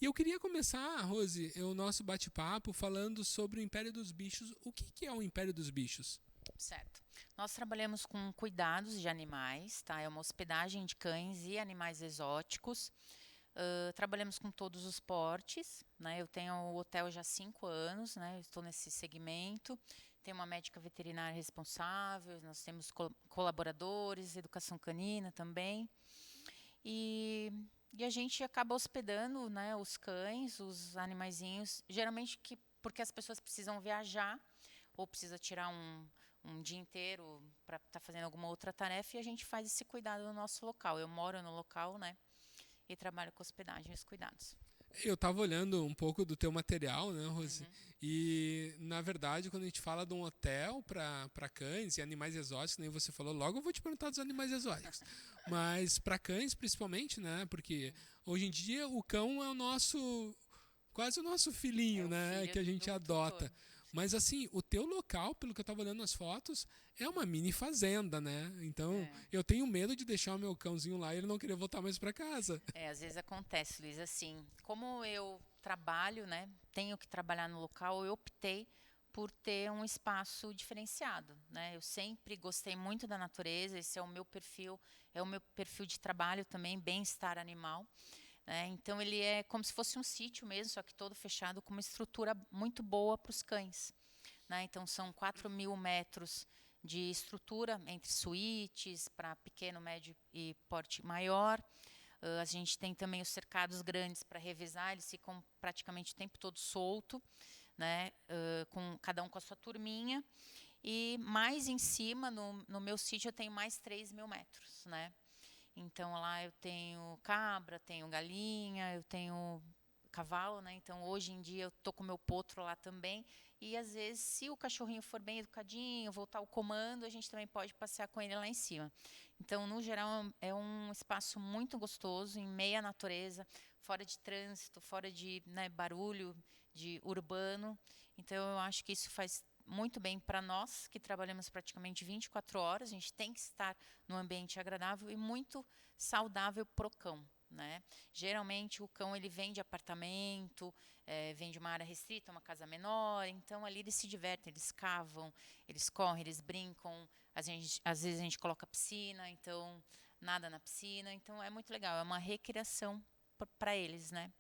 E eu queria começar, Rose, o nosso bate-papo falando sobre o Império dos Bichos. O que é o Império dos Bichos? Certo. Nós trabalhamos com cuidados de animais, tá? É uma hospedagem de cães e animais exóticos. Trabalhamos com todos os portes, né? Eu tenho o hotel já há 5 anos, né? Eu estou nesse segmento. Tenho uma médica veterinária responsável, nós temos colaboradores, educação canina também. E a gente acaba hospedando, né, os cães, os animaizinhos, geralmente porque as pessoas precisam viajar ou precisa tirar um dia inteiro para estar fazendo alguma outra tarefa, e a gente faz esse cuidado no nosso local. Eu moro no local, né, e trabalho com hospedagem e os cuidados. Eu estava olhando um pouco do teu material, né, Rose? E, na verdade, quando a gente fala de um hotel para cães e animais exóticos, nem você falou, logo eu vou te perguntar dos animais exóticos. Mas para cães, principalmente, né? Porque hoje em dia o cão é quase o nosso filhinho, né? Que a gente adota. Mas assim, o teu local, pelo que eu estava olhando nas fotos, é uma mini fazenda, né? Então, eu tenho medo de deixar o meu cãozinho lá e ele não querer voltar mais para casa. Às vezes acontece, Luiz, assim, como eu trabalho, né, tenho que trabalhar no local, eu optei por ter um espaço diferenciado, né? Eu sempre gostei muito da natureza, esse é o meu perfil de trabalho também, bem-estar animal. Então ele é como se fosse um sítio mesmo, só que todo fechado, com uma estrutura muito boa para os cães, né? Então são 4.000 metros de estrutura entre suítes para pequeno, médio e porte maior. A gente tem também os cercados grandes para revezar, eles ficam praticamente o tempo todo solto, né? Com cada um com a sua turminha. E mais em cima, no meu sítio, eu tenho mais 3.000 metros, né? Então, lá eu tenho cabra, tenho galinha, eu tenho cavalo, né? Então, hoje em dia, eu estou com o meu potro lá também. E, às vezes, se o cachorrinho for bem educadinho, voltar ao comando, a gente também pode passear com ele lá em cima. Então, no geral, é um espaço muito gostoso, em meia natureza, fora de trânsito, fora de, né, barulho de urbano. Então, eu acho que isso faz muito bem para nós, que trabalhamos praticamente 24 horas, a gente tem que estar num ambiente agradável e muito saudável para o cão, né? Geralmente o cão ele vem de apartamento, vem de uma área restrita, uma casa menor, então ali eles se divertem, eles cavam, eles correm, eles brincam, às vezes a gente coloca piscina, então nada na piscina, então é muito legal, é uma recreação para eles, né?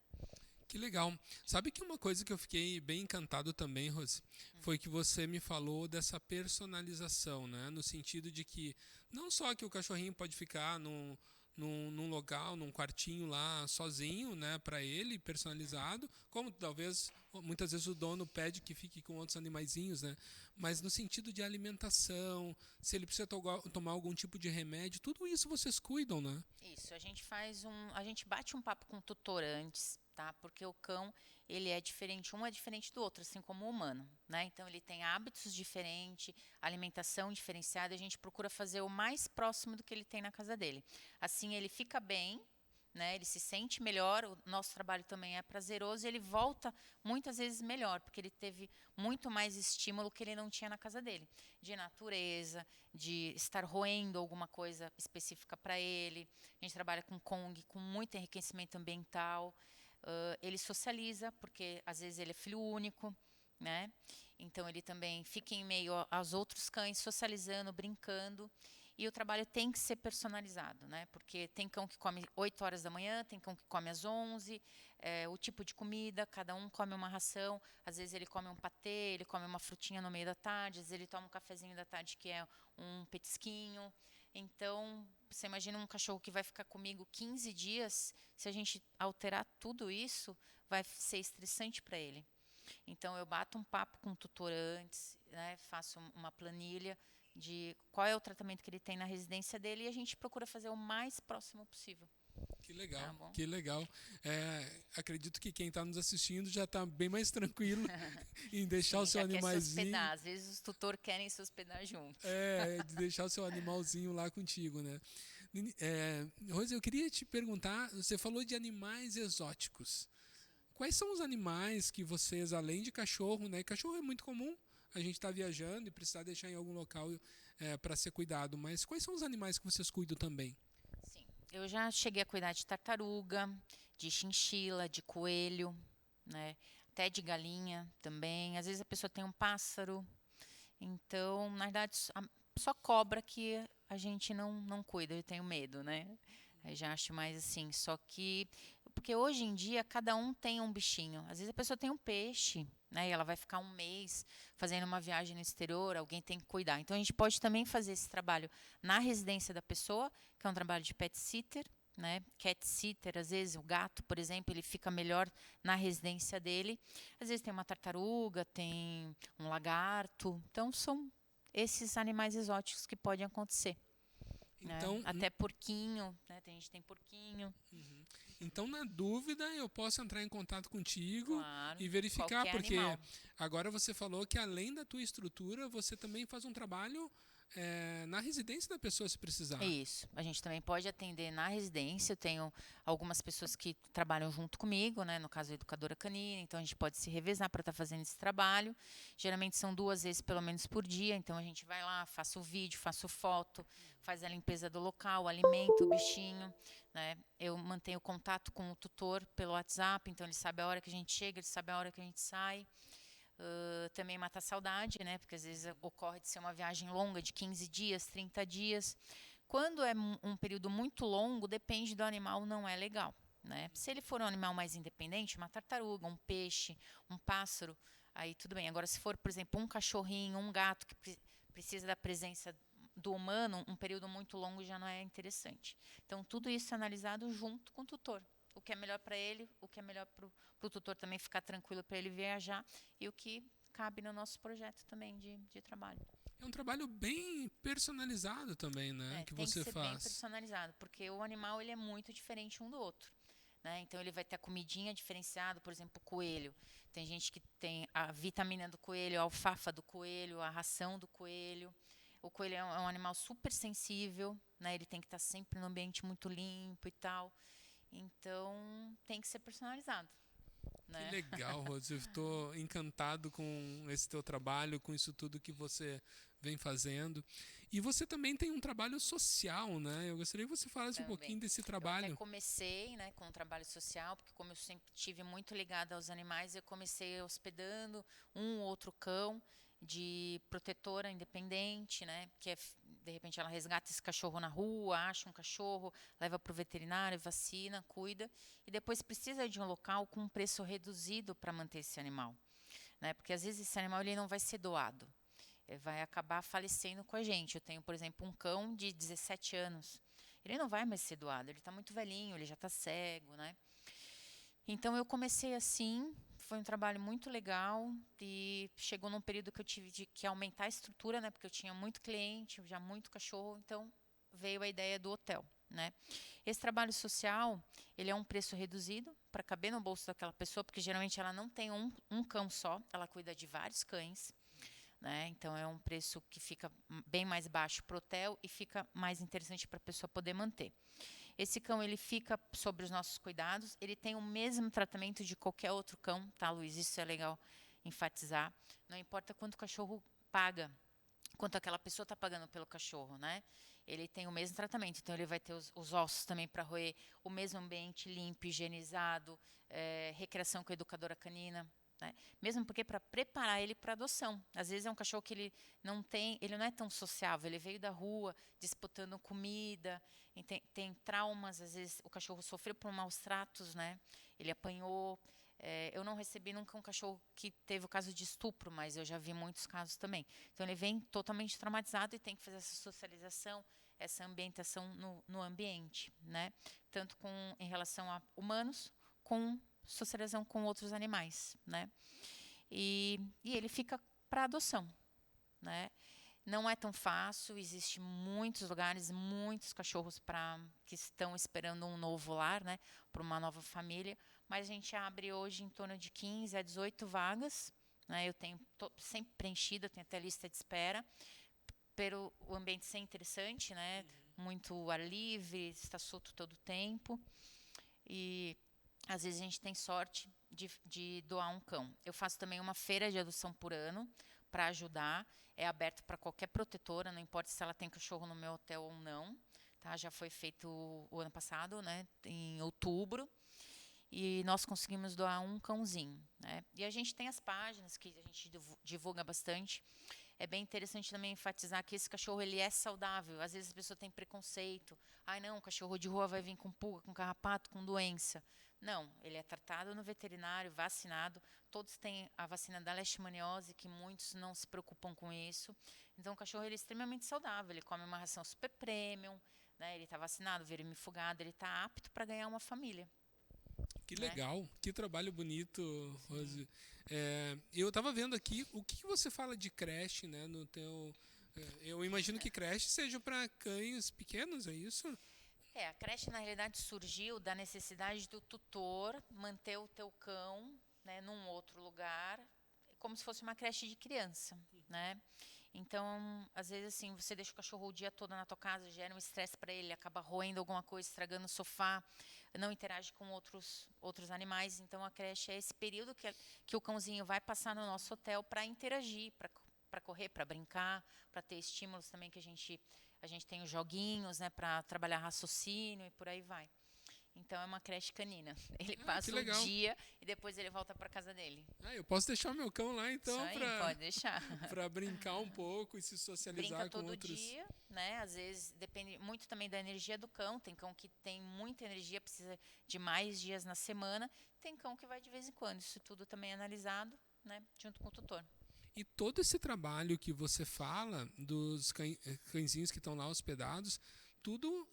Que legal. Sabe que uma coisa que eu fiquei bem encantado também, Rose, foi que você me falou dessa personalização, né? No sentido de que não só que o cachorrinho pode ficar num local, num quartinho lá sozinho, né, para ele, personalizado, como talvez muitas vezes o dono pede que fique com outros animaizinhos, né? Mas no sentido de alimentação, se ele precisa tomar algum tipo de remédio, tudo isso vocês cuidam, né? Isso, a gente bate um papo com o tutor antes, tá? Porque o cão, ele é diferente, um é diferente do outro, assim como o humano, né? Então ele tem hábitos diferentes, alimentação diferenciada, a gente procura fazer o mais próximo do que ele tem na casa dele. Assim ele fica bem, né? Ele se sente melhor, o nosso trabalho também é prazeroso e ele volta muitas vezes melhor, porque ele teve muito mais estímulo que ele não tinha na casa dele, de natureza, de estar roendo alguma coisa específica para ele. A gente trabalha com Kong, com muito enriquecimento ambiental. Ele socializa, porque às vezes ele é filho único, né? Então ele também fica em meio aos outros cães, socializando, brincando. E o trabalho tem que ser personalizado, né? Porque tem cão que come 8 horas da manhã, tem cão que come às 11, o tipo de comida, cada um come uma ração. Às vezes ele come um patê, ele come uma frutinha no meio da tarde, às vezes ele toma um cafezinho da tarde que é um petisquinho. Então, você imagina um cachorro que vai ficar comigo 15 dias, se a gente alterar tudo isso, vai ser estressante para ele. Então, eu bato um papo com o tutor antes, né? Faço uma planilha de qual é o tratamento que ele tem na residência dele e a gente procura fazer o mais próximo possível. Que legal, Tá, que legal. Acredito que quem está nos assistindo já está bem mais tranquilo em deixar o seu animaizinho. Às vezes os tutores querem se hospedar junto. De deixar o seu animalzinho lá contigo, né? Rose, eu queria te perguntar, você falou de animais exóticos. Quais são os animais que vocês, além de cachorro, né? Cachorro é muito comum, a gente está viajando e precisar deixar em algum local para ser cuidado, mas quais são os animais que vocês cuidam também? Sim, eu já cheguei a cuidar de tartaruga, de chinchila, de coelho, né? Até de galinha também. Às vezes a pessoa tem um pássaro. Então, na verdade, só cobra que a gente não cuida, eu tenho medo, né? Eu já acho mais assim, só que... Porque hoje em dia, cada um tem um bichinho. Às vezes a pessoa tem um peixe, né? E ela vai ficar um mês fazendo uma viagem no exterior, alguém tem que cuidar. Então, a gente pode também fazer esse trabalho na residência da pessoa, que é um trabalho de pet sitter, né? Cat sitter, às vezes o gato, por exemplo, ele fica melhor na residência dele. Às vezes tem uma tartaruga, tem um lagarto. Então, são esses animais exóticos que podem acontecer. Então, né? Até porquinho, né? A gente tem porquinho. Uhum. Então, na dúvida, eu posso entrar em contato contigo, claro, e verificar, porque animal. agora você falou que além da tua estrutura, você também faz um trabalho na residência da pessoa, se precisar. Isso. A gente também pode atender na residência. Eu tenho algumas pessoas que trabalham junto comigo, né? No caso, a educadora canina. Então, a gente pode se revezar para estar fazendo esse trabalho. Geralmente, são 2 vezes, pelo menos, por dia. Então, a gente vai lá, faço o vídeo, faço foto, faz a limpeza do local, alimenta o bichinho, né? Eu mantenho contato com o tutor pelo WhatsApp. Então, ele sabe a hora que a gente chega, ele sabe a hora que a gente sai. Também mata a saudade, né? Porque às vezes ocorre de ser uma viagem longa de 15 dias, 30 dias. Quando é um período muito longo, depende do animal, não é legal, né? Se ele for um animal mais independente, uma tartaruga, um peixe, um pássaro, aí tudo bem. Agora, se for, por exemplo, um cachorrinho, um gato que precisa da presença do humano, um período muito longo já não é interessante. Então, tudo isso é analisado junto com o tutor. O que é melhor para ele, o que é melhor para o tutor também ficar tranquilo para ele viajar e o que cabe no nosso projeto também de trabalho. É um trabalho bem personalizado também, né? Que você tem que ser faz. bem personalizado, porque o animal ele é muito diferente um do outro. Né? Então, ele vai ter a comidinha diferenciada, por exemplo, o coelho. Tem gente que tem a vitamina do coelho, a alfafa do coelho, a ração do coelho. O coelho é um animal super sensível, né? Ele tem que estar sempre num ambiente muito limpo e tal. Então, tem que ser personalizado. Né? Que legal, Rose. Eu estou encantado com esse teu trabalho, com isso tudo que você vem fazendo. E você também tem um trabalho social, né? Eu gostaria que você falasse um pouquinho desse trabalho. Eu até comecei, né, com o trabalho social, porque como eu sempre tive muito ligada aos animais, eu comecei hospedando um ou outro cão de protetora independente, né, que de repente ela resgata esse cachorro na rua, acha um cachorro, leva para o veterinário, vacina, cuida, e depois precisa de um local com um preço reduzido para manter esse animal, né, porque às vezes esse animal ele não vai ser doado, vai acabar falecendo com a gente. Eu tenho, por exemplo, um cão de 17 anos, ele não vai mais ser doado, ele está muito velhinho, ele já está cego, né. Então eu comecei assim. Foi um trabalho muito legal e chegou num período que eu tive que aumentar a estrutura, né, porque eu tinha muito cliente, já muito cachorro, então veio a ideia do hotel, né. Esse trabalho social, ele é um preço reduzido para caber no bolso daquela pessoa, porque geralmente ela não tem um cão só, ela cuida de vários cães, né, então é um preço que fica bem mais baixo para o hotel e fica mais interessante para a pessoa poder manter. Esse cão ele fica sob os nossos cuidados, ele tem o mesmo tratamento de qualquer outro cão, tá, Luiz? Isso é legal enfatizar. Não importa quanto o cachorro paga, quanto aquela pessoa está pagando pelo cachorro, né? Ele tem o mesmo tratamento, então ele vai ter os ossos também para roer, o mesmo ambiente limpo, higienizado, recreação com a educadora canina, né? Mesmo porque para preparar ele para adoção. Às vezes é um cachorro que ele não é tão sociável, ele veio da rua disputando comida, tem traumas, às vezes o cachorro sofreu por maus tratos, né? Ele apanhou. Eu não recebi nunca um cachorro que teve o caso de estupro, mas eu já vi muitos casos também. Então ele vem totalmente traumatizado e tem que fazer essa socialização, essa ambientação no ambiente, né? Tanto em relação a humanos, com socialização com outros animais, né? E ele fica para adoção, né? Não é tão fácil, existe muitos lugares, muitos cachorros que estão esperando um novo lar, né, para uma nova família, mas a gente abre hoje em torno de 15 a 18 vagas, né? Eu tenho sempre preenchido, eu tenho até lista de espera, pelo o ambiente ser interessante, né? Muito ar livre, está solto todo o tempo, e às vezes a gente tem sorte de doar um cão. Eu faço também uma feira de adoção por ano para ajudar. É aberto para qualquer protetora, não importa se ela tem cachorro no meu hotel ou não. Tá? Já foi feito o ano passado, né, em outubro. E nós conseguimos doar um cãozinho, né? E a gente tem as páginas que a gente divulga bastante. É bem interessante também enfatizar que esse cachorro ele é saudável. Às vezes a pessoa tem preconceito. Ai, não, o cachorro de rua vai vir com pulga, com carrapato, com doença. Não, ele é tratado no veterinário, vacinado. Todos têm a vacina da leishmaniose, que muitos não se preocupam com isso. Então o cachorro ele é extremamente saudável. Ele come uma ração super premium, né? Ele está vacinado, vermifugado, ele está apto para ganhar uma família. Que legal, que trabalho bonito, Rose. Eu estava vendo aqui, o que você fala de creche, né, no teu... eu imagino que creche seja para cães pequenos, é isso? A creche, na realidade, surgiu da necessidade do tutor manter o teu cão, né, num outro lugar, como se fosse uma creche de criança, né? Então, às vezes, assim, você deixa o cachorro o dia todo na tua casa, gera um estresse para ele, acaba roendo alguma coisa, estragando o sofá, não interage com outros animais. Então, a creche é esse período que o cãozinho vai passar no nosso hotel para interagir, para correr, para brincar, para ter estímulos também, que a gente tem os joguinhos, né, para trabalhar raciocínio e por aí vai. Então é uma creche canina. Ele passa o dia e depois ele volta para casa dele. Eu posso deixar o meu cão lá então pode deixar. Para brincar um pouco e se socializar com outros. Brinca todo dia, né? Às vezes depende muito também da energia do cão. Tem cão que tem muita energia, precisa de mais dias na semana. Tem cão que vai de vez em quando. Isso tudo também é analisado, né, junto com o tutor. E todo esse trabalho que você fala dos cãezinhos que estão lá hospedados, tudo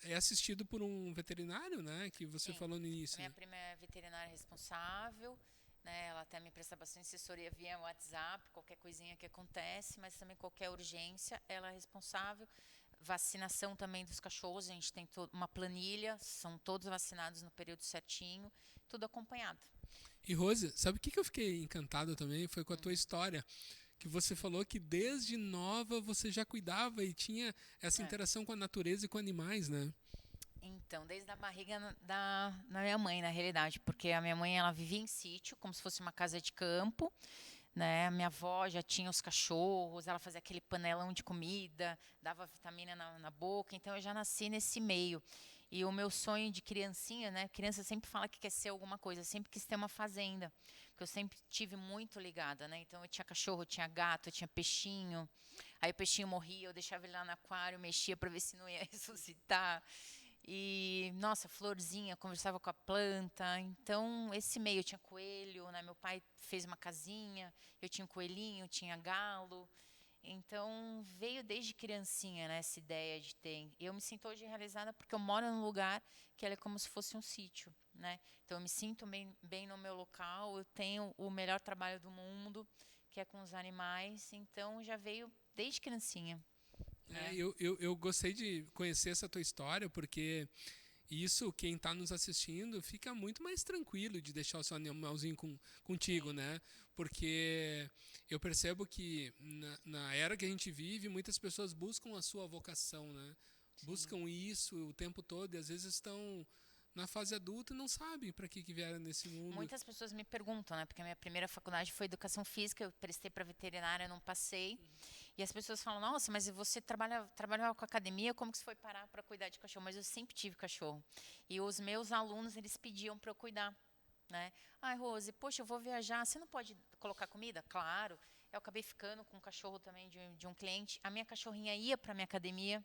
é assistido por um veterinário, né? Que você falou no início. A minha prima é veterinária responsável, né? Ela até me presta bastante assessoria via WhatsApp, qualquer coisinha que acontece, mas também qualquer urgência, ela é responsável. Vacinação também dos cachorros, a gente tem uma planilha, são todos vacinados no período certinho, tudo acompanhado. E Rose, sabe o que eu fiquei encantado também? Foi com a tua história. Que você falou que desde nova você já cuidava e tinha essa interação com a natureza e com animais, né? Então, desde a barriga da minha mãe, na realidade, porque a minha mãe ela vivia em sítio, como se fosse uma casa de campo, né? A minha avó já tinha os cachorros, ela fazia aquele panelão de comida, dava vitamina na boca, então eu já nasci nesse meio. E o meu sonho de criancinha, né? Criança sempre fala que quer ser alguma coisa, sempre quis ter uma fazenda, porque eu sempre tive muito ligada, né? Então eu tinha cachorro, eu tinha gato, eu tinha peixinho. Aí o peixinho morria, eu deixava ele lá no aquário, mexia para ver se não ia ressuscitar. E, nossa, florzinha, conversava com a planta. Então, esse meio, eu tinha coelho, né? Meu pai fez uma casinha, eu tinha um coelhinho, tinha galo. Então, veio desde criancinha, né, essa ideia de ter. Eu me sinto hoje realizada porque eu moro num lugar que ela é como se fosse um sítio, né? Então, eu me sinto bem no meu local, eu tenho o melhor trabalho do mundo, que é com os animais. Então, já veio desde criancinha. Eu gostei de conhecer essa tua história, porque isso, quem está nos assistindo, fica muito mais tranquilo de deixar o seu animalzinho contigo, né? Porque eu percebo que na era que a gente vive, muitas pessoas buscam a sua vocação, né? buscam isso o tempo todo e às vezes estão na fase adulta e não sabem para que vieram nesse mundo. Muitas pessoas me perguntam, né? Porque a minha primeira faculdade foi educação física, eu prestei para veterinária, não passei. E as pessoas falam, nossa, mas você trabalhava com academia, como que você foi parar para cuidar de cachorro? Mas eu sempre tive cachorro. E os meus alunos, eles pediam para eu cuidar, né? Ai, Rose, poxa, eu vou viajar, você não pode colocar comida? Claro. Eu acabei ficando com um cachorro também de um cliente. A minha cachorrinha ia para a minha academia.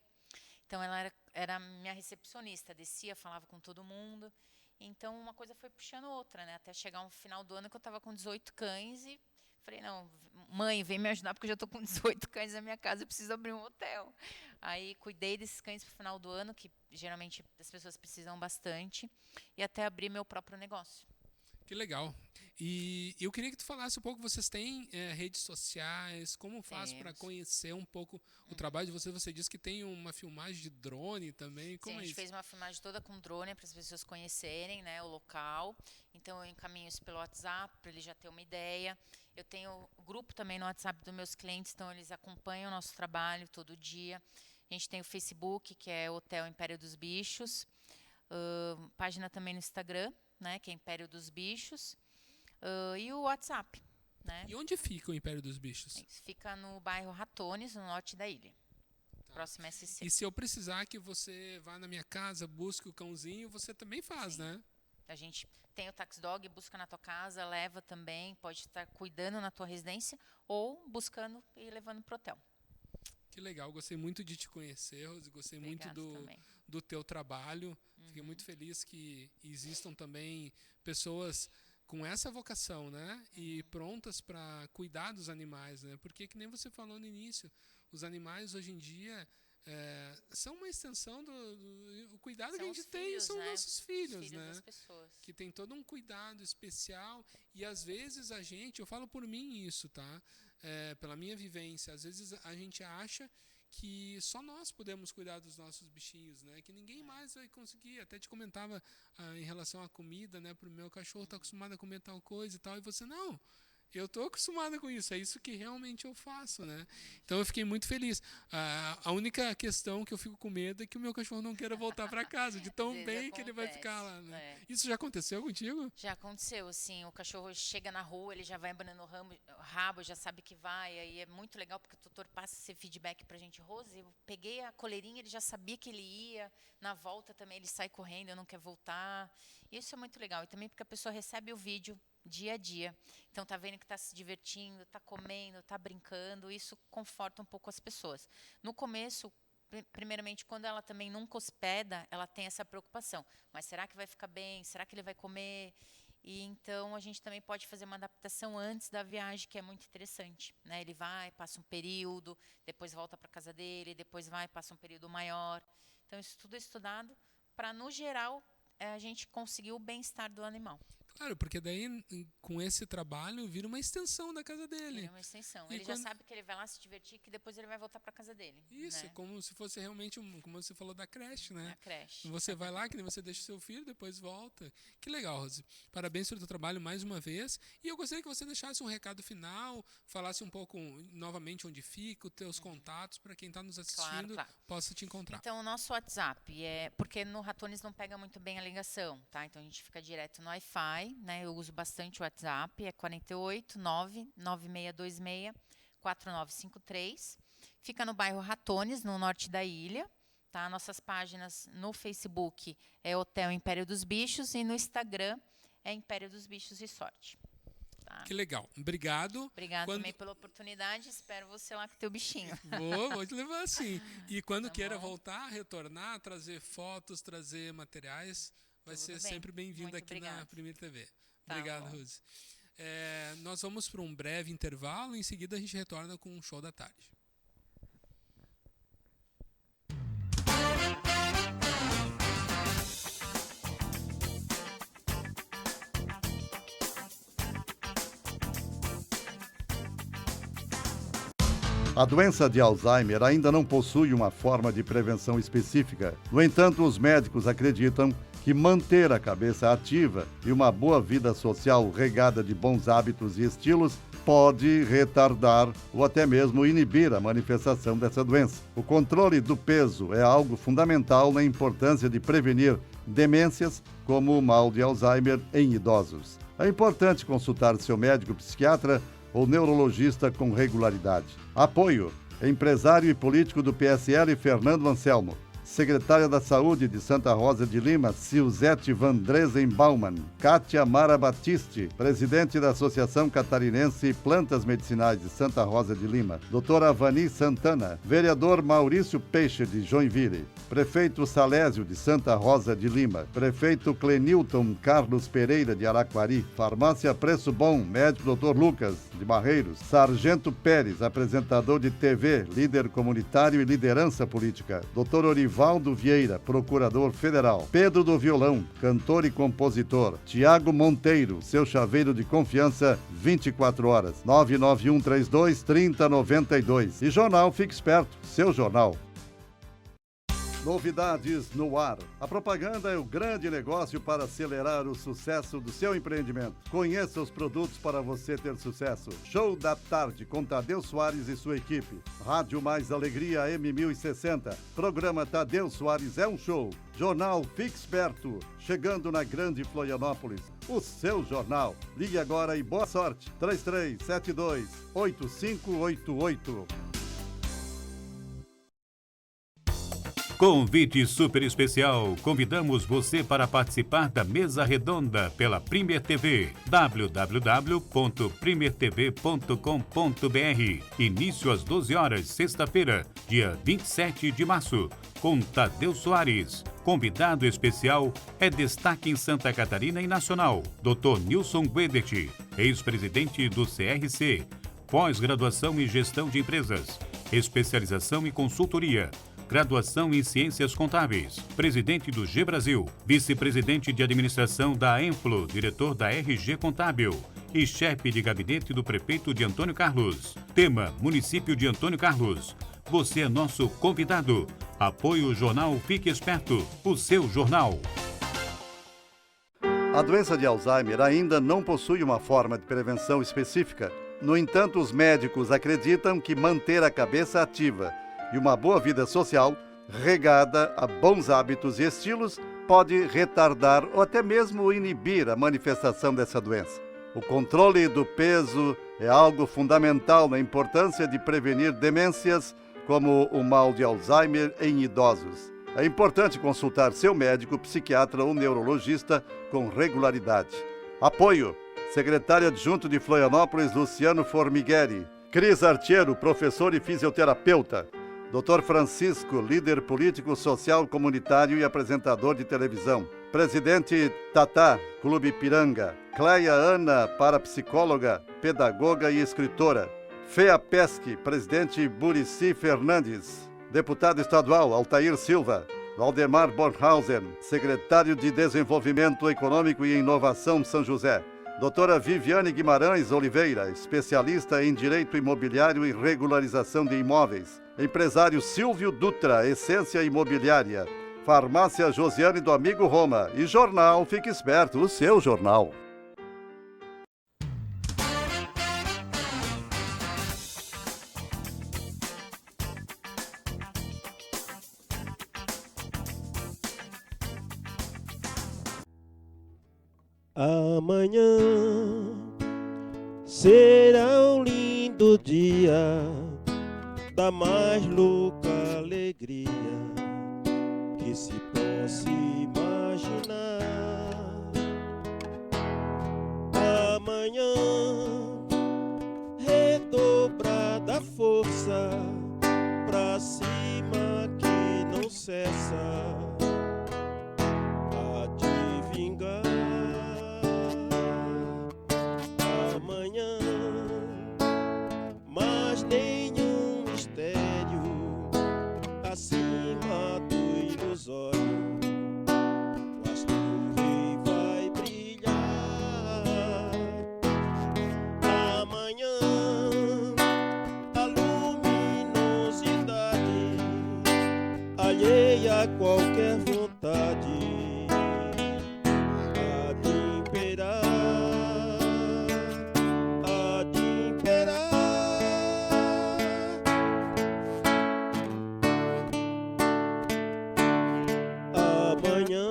Então, ela era minha recepcionista, descia, falava com todo mundo. Então, uma coisa foi puxando outra, né? Até chegar um final do ano que eu estava com 18 cães e falei, não, mãe, vem me ajudar porque eu já estou com 18 cães na minha casa, eu preciso abrir um hotel. Aí, cuidei desses cães para o final do ano, que geralmente as pessoas precisam bastante, e até abrir meu próprio negócio. Que legal. E eu queria que tu falasse um pouco, vocês têm redes sociais, como faz para conhecer um pouco o trabalho de vocês? Você disse que tem uma filmagem de drone também, como Sim, é a gente isso? fez uma filmagem toda com drone para as pessoas conhecerem, né, o local. Então, eu encaminho isso pelo WhatsApp, para ele já ter uma ideia. Eu tenho o grupo também no WhatsApp dos meus clientes, então eles acompanham o nosso trabalho todo dia. A gente tem o Facebook, que é Hotel Império dos Bichos. Página também no Instagram, né, que é Império dos Bichos. E o WhatsApp, né? E onde fica o Império dos Bichos? Fica no bairro Ratones, no norte da ilha. Próximo SC. E se eu precisar que você vá na minha casa, busque o cãozinho, você também faz, né? A gente tem o Tax Dog, busca na tua casa, leva também, pode estar cuidando na tua residência ou buscando e levando pro hotel. Que legal, gostei muito de te conhecer, Rose, gostei muito do teu trabalho. Fiquei muito feliz que existam também pessoas com essa vocação, né? E prontas para cuidar dos animais, né? Porque, que nem você falou no início, os animais hoje em dia são uma extensão do cuidado que a gente tem, são os nossos filhos, né? Das pessoas. Que tem todo um cuidado especial e às vezes eu falo por mim isso, tá? Pela minha vivência, às vezes a gente acha que só nós podemos cuidar dos nossos bichinhos, né? Que ninguém mais vai conseguir. Até te comentava em relação à comida, né? Pro meu cachorro tá acostumado a comer tal coisa e tal, e você não. Eu tô acostumada com isso, é isso que realmente eu faço, né? Então eu fiquei muito feliz. A única questão que eu fico com medo é que o meu cachorro não queira voltar para casa, de tão bem que ele vai ficar lá, né? Isso já aconteceu contigo? Já aconteceu, assim, o cachorro chega na rua, ele já vai abanando o rabo, já sabe que vai, aí é muito legal porque o tutor passa esse feedback pra gente. Rose, eu peguei a coleirinha, ele já sabia que ele ia, na volta também ele sai correndo, eu não quer voltar. Isso é muito legal, e também porque a pessoa recebe o vídeo dia a dia. Então tá vendo que tá se divertindo, tá comendo, tá brincando, isso conforta um pouco as pessoas. No começo, primeiramente, quando ela também nunca hospeda, ela tem essa preocupação. Mas será que vai ficar bem? Será que ele vai comer? E então a gente também pode fazer uma adaptação antes da viagem, que é muito interessante, né? Ele vai, passa um período, depois volta para casa dele, depois vai, passa um período maior. Então isso tudo é estudado para, no geral, a gente conseguir o bem-estar do animal. Claro, porque daí, com esse trabalho, vira uma extensão da casa dele. Vira uma extensão. Ele já sabe que ele vai lá se divertir, que depois ele vai voltar para casa dele. Isso, né? Como se fosse realmente, como você falou, da creche, né? A creche. Você vai lá, que nem você deixa o seu filho, depois volta. Que legal, Rose. Parabéns pelo teu trabalho mais uma vez. E eu gostaria que você deixasse um recado final, falasse um pouco, novamente, onde fica, os teus contatos, para quem está nos assistindo, possa te encontrar. Então, o nosso WhatsApp porque no Ratones não pega muito bem a ligação, tá? Então, a gente fica direto no Wi-Fi, né? Eu uso bastante o WhatsApp, é 489-9626-4953. Fica no bairro Ratones, no norte da ilha. Tá? Nossas páginas no Facebook é Hotel Império dos Bichos e no Instagram é Império dos Bichos Resort. Tá? Que legal. Obrigado. Obrigada também pela oportunidade. Espero você lá com o teu bichinho. Vou te levar sim. E quando queira voltar, retornar, trazer fotos, trazer materiais, vai ser sempre bem-vindo aqui na Primeira TV. Obrigado, Rose. Nós vamos para um breve intervalo, em seguida a gente retorna com um show da tarde. A doença de Alzheimer ainda não possui uma forma de prevenção específica. No entanto, os médicos acreditam que manter a cabeça ativa e uma boa vida social regada de bons hábitos e estilos pode retardar ou até mesmo inibir a manifestação dessa doença. O controle do peso é algo fundamental na importância de prevenir demências como o mal de Alzheimer em idosos. É importante consultar seu médico psiquiatra ou neurologista com regularidade. Apoio: empresário e político do PSL Fernando Anselmo. Secretária da Saúde de Santa Rosa de Lima, Silzete Van Dresen Baumann. Kátia Mara Batiste, presidente da Associação Catarinense Plantas Medicinais de Santa Rosa de Lima. Doutora Vani Santana. Vereador Maurício Peixe, de Joinville. Prefeito Salésio, de Santa Rosa de Lima. Prefeito Clenilton Carlos Pereira, de Araquari. Farmácia Preço Bom, médico Dr. Lucas, de Barreiros. Sargento Pérez, apresentador de TV, líder comunitário e liderança política. Dr. Orivaldo Vieira, procurador federal. Pedro do Violão, cantor e compositor. Tiago Monteiro, seu chaveiro de confiança, 24 horas. 99132-3092. E Jornal Fique Esperto, seu jornal. Novidades no ar. A propaganda é o grande negócio para acelerar o sucesso do seu empreendimento. Conheça os produtos para você ter sucesso. Show da Tarde com Tadeu Soares e sua equipe. Rádio Mais Alegria M1060. Programa Tadeu Soares é um show. Jornal Fique Esperto, chegando na Grande Florianópolis. O seu jornal. Ligue agora e boa sorte. 3372-8588. Convite super especial. Convidamos você para participar da mesa redonda pela Premier TV. www.primertv.com.br. Início às 12 horas, sexta-feira, dia 27 de março, com Tadeu Soares. Convidado especial é destaque em Santa Catarina e Nacional, Dr. Nilson Guedet, ex-presidente do CRC, pós-graduação em gestão de empresas, especialização em consultoria, graduação em Ciências Contábeis, presidente do G Brasil, vice-presidente de administração da Enflo, diretor da RG Contábil e chefe de gabinete do prefeito de Antônio Carlos. Tema: município de Antônio Carlos. Você é nosso convidado. Apoio Jornal Fique Esperto, o seu jornal. A doença de Alzheimer ainda não possui uma forma de prevenção específica. No entanto, os médicos acreditam que manter a cabeça ativa e uma boa vida social, regada a bons hábitos e estilos, pode retardar ou até mesmo inibir a manifestação dessa doença. O controle do peso é algo fundamental na importância de prevenir demências como o mal de Alzheimer em idosos. É importante consultar seu médico, psiquiatra ou neurologista com regularidade. Apoio: secretário adjunto de Florianópolis, Luciano Formigueri. Cris Artiero, professor e fisioterapeuta. Dr. Francisco, líder político, social, comunitário e apresentador de televisão. Presidente Tatá, Clube Ipiranga. Cleia Ana, parapsicóloga, pedagoga e escritora. Fea Pesque, presidente Burici Fernandes. Deputado estadual Altair Silva. Valdemar Bornhausen, secretário de Desenvolvimento Econômico e Inovação São José. Doutora Viviane Guimarães Oliveira, especialista em Direito Imobiliário e Regularização de Imóveis. Empresário Silvio Dutra, Essência Imobiliária. Farmácia Josiane do Amigo Roma. E Jornal Fique Esperto, o seu jornal. Amanhã será um lindo dia da mais louca alegria que se possa imaginar. Amanhã, redobrada força pra cima que não cessa a te vingar. Amanhã, mas nenhum mistério acima do ilusório. O astro rei vai brilhar. Amanhã, a luminosidade alheia a qualquer vontade há de imperar, há de Amanhã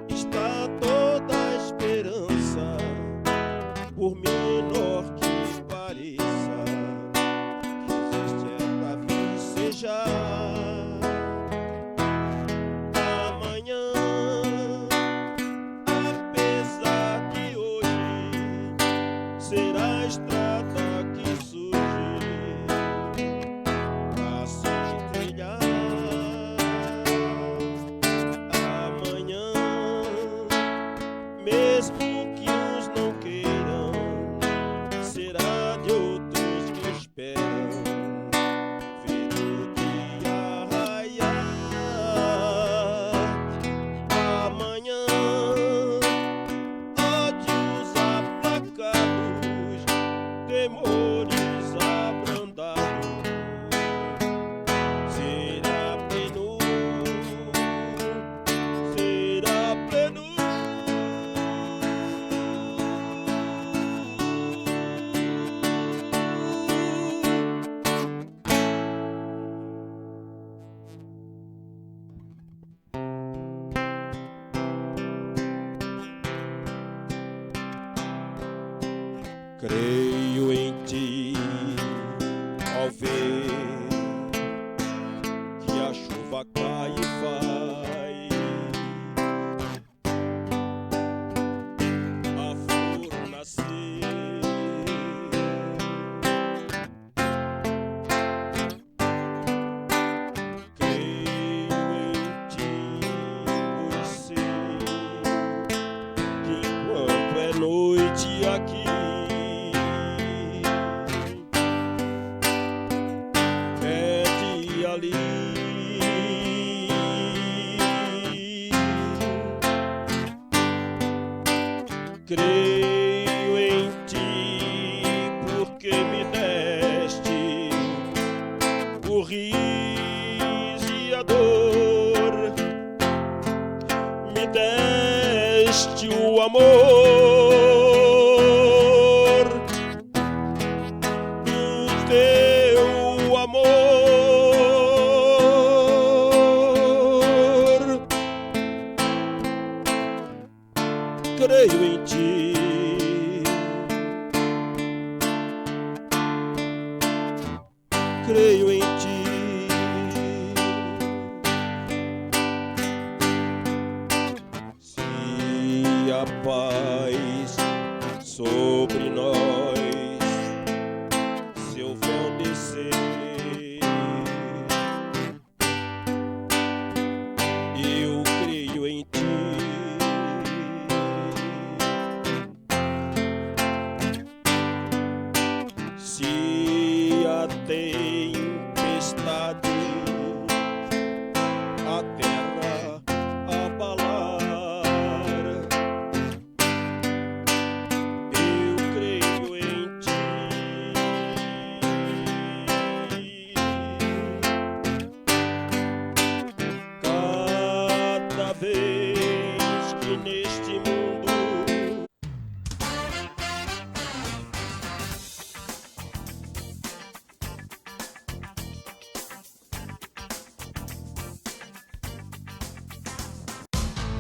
está toda a esperança, por menor que pareça, que existe é pra festejar. Amanhã, apesar de hoje, será a estrada que surge pra se trilhar. Amanhã, mesmo que uns não queiram, será de outros que esperam ver o dia raiar. Amanhã, ódios aplacados, temores abrandados, será pleno, será pleno. Creio em ti, ao ver que a chuva cai e vai, a flor nascer. Creio em ti, pois sei que enquanto é noite aqui, é dia ali. Creio em ti, porque me deste o riso e a dor, me deste o amor do teu amor. Creio em ti, creio em ti. Se a paz sobre nós seu véu descer, eu creio em ti. Se a tempestade a terra abalar, eu creio em ti. Cada vez que neste mundo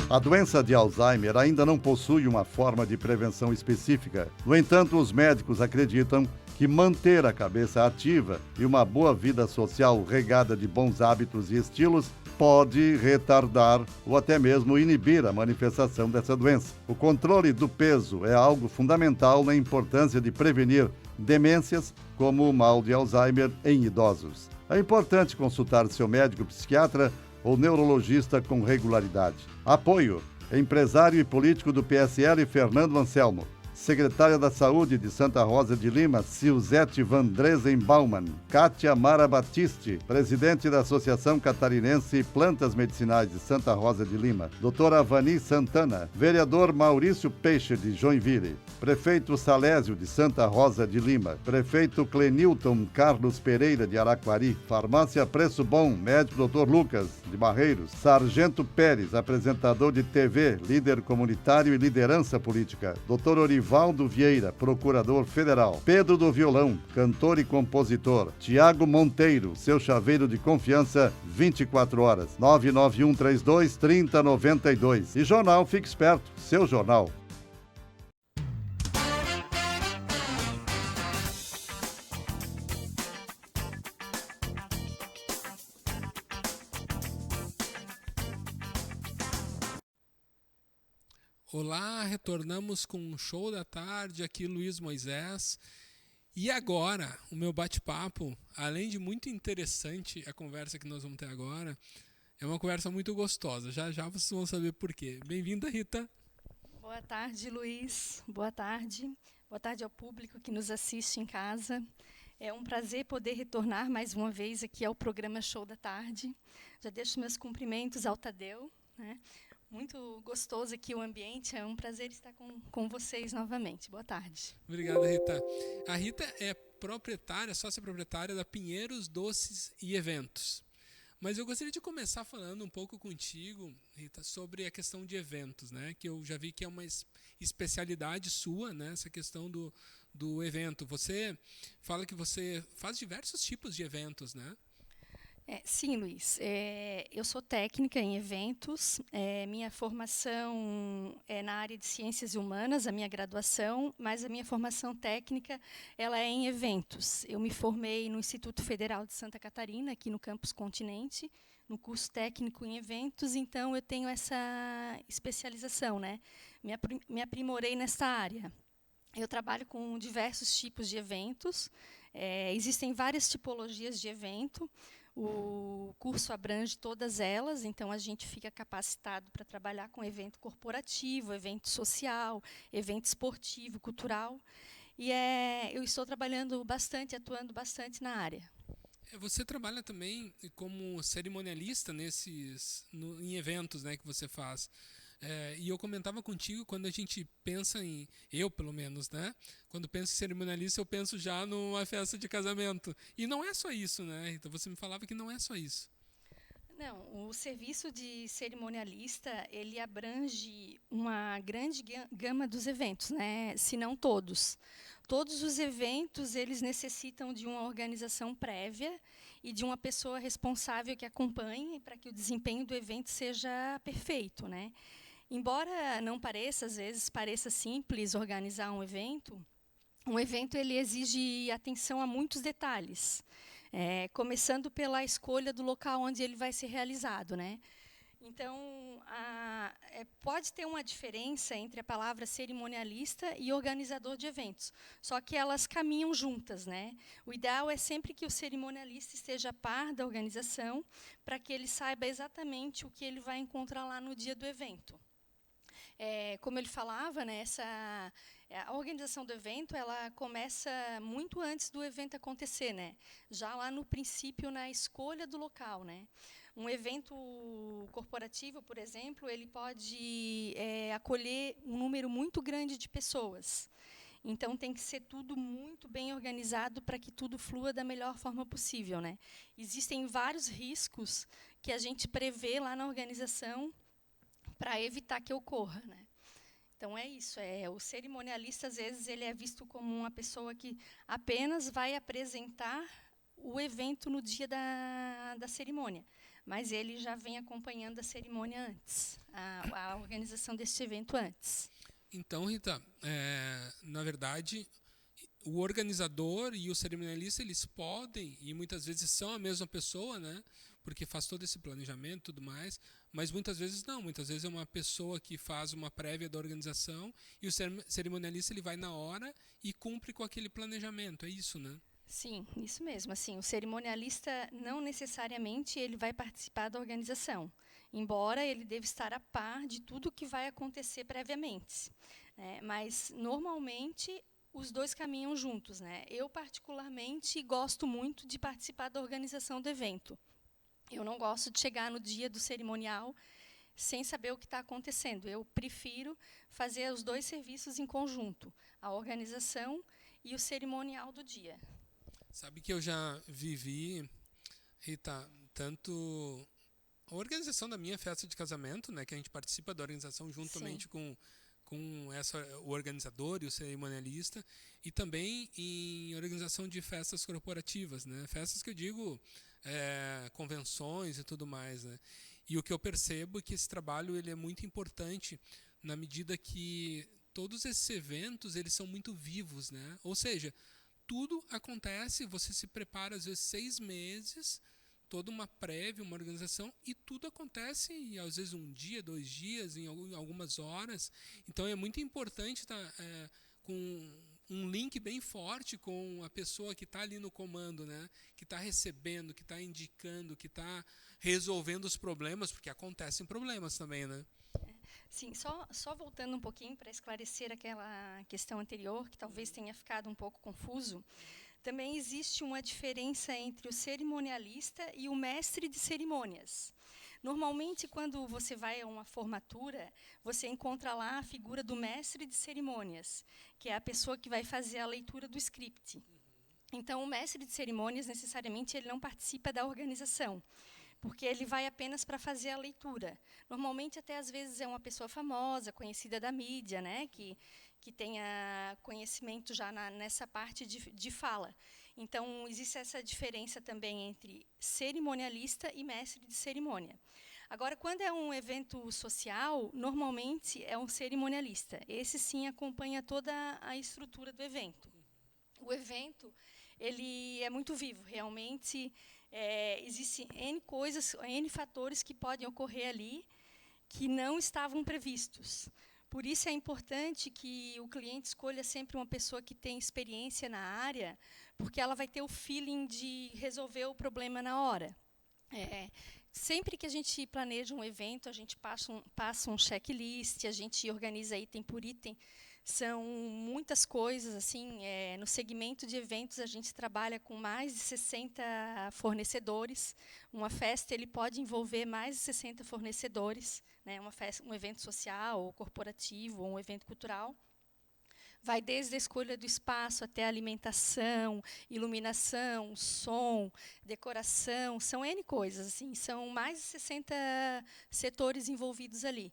A doença de Alzheimer ainda não possui uma forma de prevenção específica. No entanto, os médicos acreditam que manter a cabeça ativa e uma boa vida social regada de bons hábitos e estilos pode retardar ou até mesmo inibir a manifestação dessa doença. O controle do peso é algo fundamental na importância de prevenir demências como o mal de Alzheimer em idosos. É importante consultar seu médico psiquiatra ou neurologista com regularidade. Apoio: empresário e político do PSL Fernando Anselmo. Secretária da Saúde de Santa Rosa de Lima, Silzete Vandresen Baumann. Kátia Mara Batiste, presidente da Associação Catarinense Plantas Medicinais de Santa Rosa de Lima. Doutora Vani Santana. Vereador Maurício Peixe, de Joinville. Prefeito Salésio, de Santa Rosa de Lima. Prefeito Clenilton Carlos Pereira, de Araquari. Farmácia Preço Bom, médico Dr. Lucas, de Barreiros. Sargento Pérez, apresentador de TV, líder comunitário e liderança política. Dr. Orivaldo Nivaldo Vieira, procurador federal. Pedro do Violão, cantor e compositor. Tiago Monteiro, seu chaveiro de confiança, 24 horas. 99132-3092. E Jornal Fique Esperto, seu jornal. Olá, retornamos com um show da tarde, aqui Luiz Moisés. E agora, o meu bate-papo, além de muito interessante a conversa que nós vamos ter agora, é uma conversa muito gostosa. Já já vocês vão saber por quê. Bem-vinda, Rita. Boa tarde, Luiz. Boa tarde. Boa tarde ao público que nos assiste em casa. É um prazer poder retornar mais uma vez aqui ao programa Show da Tarde. Já deixo meus cumprimentos ao Tadeu, né? Muito gostoso aqui o ambiente, é um prazer estar com vocês novamente. Boa tarde. Obrigado, Rita. A Rita é proprietária, sócia proprietária da Pinheiros Doces e Eventos. Mas eu gostaria de começar falando um pouco contigo, Rita, sobre a questão de eventos, né? Que eu já vi que é uma especialidade sua, né? Essa questão do evento. Você fala que você faz diversos tipos de eventos, né? Sim, Luiz. Eu sou técnica em eventos. Minha formação é na área de ciências humanas, a minha graduação, mas a minha formação técnica ela é em eventos. Eu me formei no Instituto Federal de Santa Catarina, aqui no Campus Continente, no curso técnico em eventos, então eu tenho essa especialização, né? Me aprimorei nessa área. Eu trabalho com diversos tipos de eventos. Existem várias tipologias de evento. O curso abrange todas elas, então a gente fica capacitado para trabalhar com evento corporativo, evento social, evento esportivo, cultural. E eu estou trabalhando bastante, atuando bastante na área. Você trabalha também como cerimonialista em eventos, né, que você faz. E eu comentava contigo, quando a gente pensa eu pelo menos, né? Quando penso em cerimonialista, eu penso já numa festa de casamento. E não é só isso, né? Então você me falava que não é só isso. Não, o serviço de cerimonialista, ele abrange uma grande gama dos eventos, né? Se não todos. Todos os eventos, eles necessitam de uma organização prévia e de uma pessoa responsável que acompanhe para que o desempenho do evento seja perfeito, né? Embora não pareça, às vezes pareça simples organizar um evento ele exige atenção a muitos detalhes, começando pela escolha do local onde ele vai ser realizado, né? Então, pode ter uma diferença entre a palavra cerimonialista e organizador de eventos, só que elas caminham juntas, né? O ideal é sempre que o cerimonialista esteja a par da organização, para que ele saiba exatamente o que ele vai encontrar lá no dia do evento. Como ele falava, né, a organização do evento ela começa muito antes do evento acontecer, né? Já lá no princípio, na escolha do local, né? Um evento corporativo, por exemplo, ele pode acolher um número muito grande de pessoas. Então, tem que ser tudo muito bem organizado para que tudo flua da melhor forma possível, né? Existem vários riscos que a gente prevê lá na organização para evitar que ocorra, né? Então, é isso. O cerimonialista, às vezes, ele é visto como uma pessoa que apenas vai apresentar o evento no dia da cerimônia, mas ele já vem acompanhando a cerimônia antes, a organização deste evento antes. Então, Rita, na verdade, o organizador e o cerimonialista, eles podem, e muitas vezes são a mesma pessoa, né? Porque faz todo esse planejamento e tudo mais, mas muitas vezes não. Muitas vezes é uma pessoa que faz uma prévia da organização e o cerimonialista ele vai na hora e cumpre com aquele planejamento. É isso, né? Sim, isso mesmo. Assim, o cerimonialista não necessariamente ele vai participar da organização, embora ele deve estar a par de tudo que vai acontecer previamente. Mas, normalmente, os dois caminham juntos, né? Eu, particularmente, gosto muito de participar da organização do evento. Eu não gosto de chegar no dia do cerimonial sem saber o que está acontecendo. Eu prefiro fazer os dois serviços em conjunto, a organização e o cerimonial do dia. Sabe que eu já vivi, Rita, tanto a organização da minha festa de casamento, né, que a gente participa da organização juntamente com o organizador e o cerimonialista, e também em organização de festas corporativas, né? Festas que eu digo convenções e tudo mais, né? E o que eu percebo é que esse trabalho ele é muito importante na medida que todos esses eventos eles são muito vivos, né? Ou seja, tudo acontece, você se prepara às vezes 6 meses, toda uma prévia, uma organização, e tudo acontece em, às vezes 1 dia, 2 dias, em algumas horas. Então é muito importante estar com um link bem forte com a pessoa que está ali no comando, né? Que está recebendo, que está indicando, que está resolvendo os problemas, porque acontecem problemas também, né? Sim, só voltando um pouquinho para esclarecer aquela questão anterior, que talvez tenha ficado um pouco confuso, também existe uma diferença entre o cerimonialista e o mestre de cerimônias. Normalmente, quando você vai a uma formatura, você encontra lá a figura do mestre de cerimônias, que é a pessoa que vai fazer a leitura do script. Então, o mestre de cerimônias, necessariamente, ele não participa da organização, porque ele vai apenas para fazer a leitura. Normalmente, até às vezes, é uma pessoa famosa, conhecida da mídia, né, que tenha conhecimento já nessa parte de fala. Então, existe essa diferença também entre cerimonialista e mestre de cerimônia. Agora, quando é um evento social, normalmente é um cerimonialista. Esse, sim, acompanha toda a estrutura do evento. O evento ele é muito vivo, realmente. Existem N coisas, N fatores que podem ocorrer ali que não estavam previstos. Por isso é importante que o cliente escolha sempre uma pessoa que tem experiência na área, porque ela vai ter o feeling de resolver o problema na hora. Sempre que a gente planeja um evento, a gente passa um checklist, a gente organiza item por item. São muitas coisas, assim, no segmento de eventos a gente trabalha com mais de 60 fornecedores. Uma festa ele pode envolver mais de 60 fornecedores, né, um evento social, ou corporativo, ou um evento cultural. Vai desde a escolha do espaço até a alimentação, iluminação, som, decoração, são N coisas, assim, são mais de 60 setores envolvidos ali.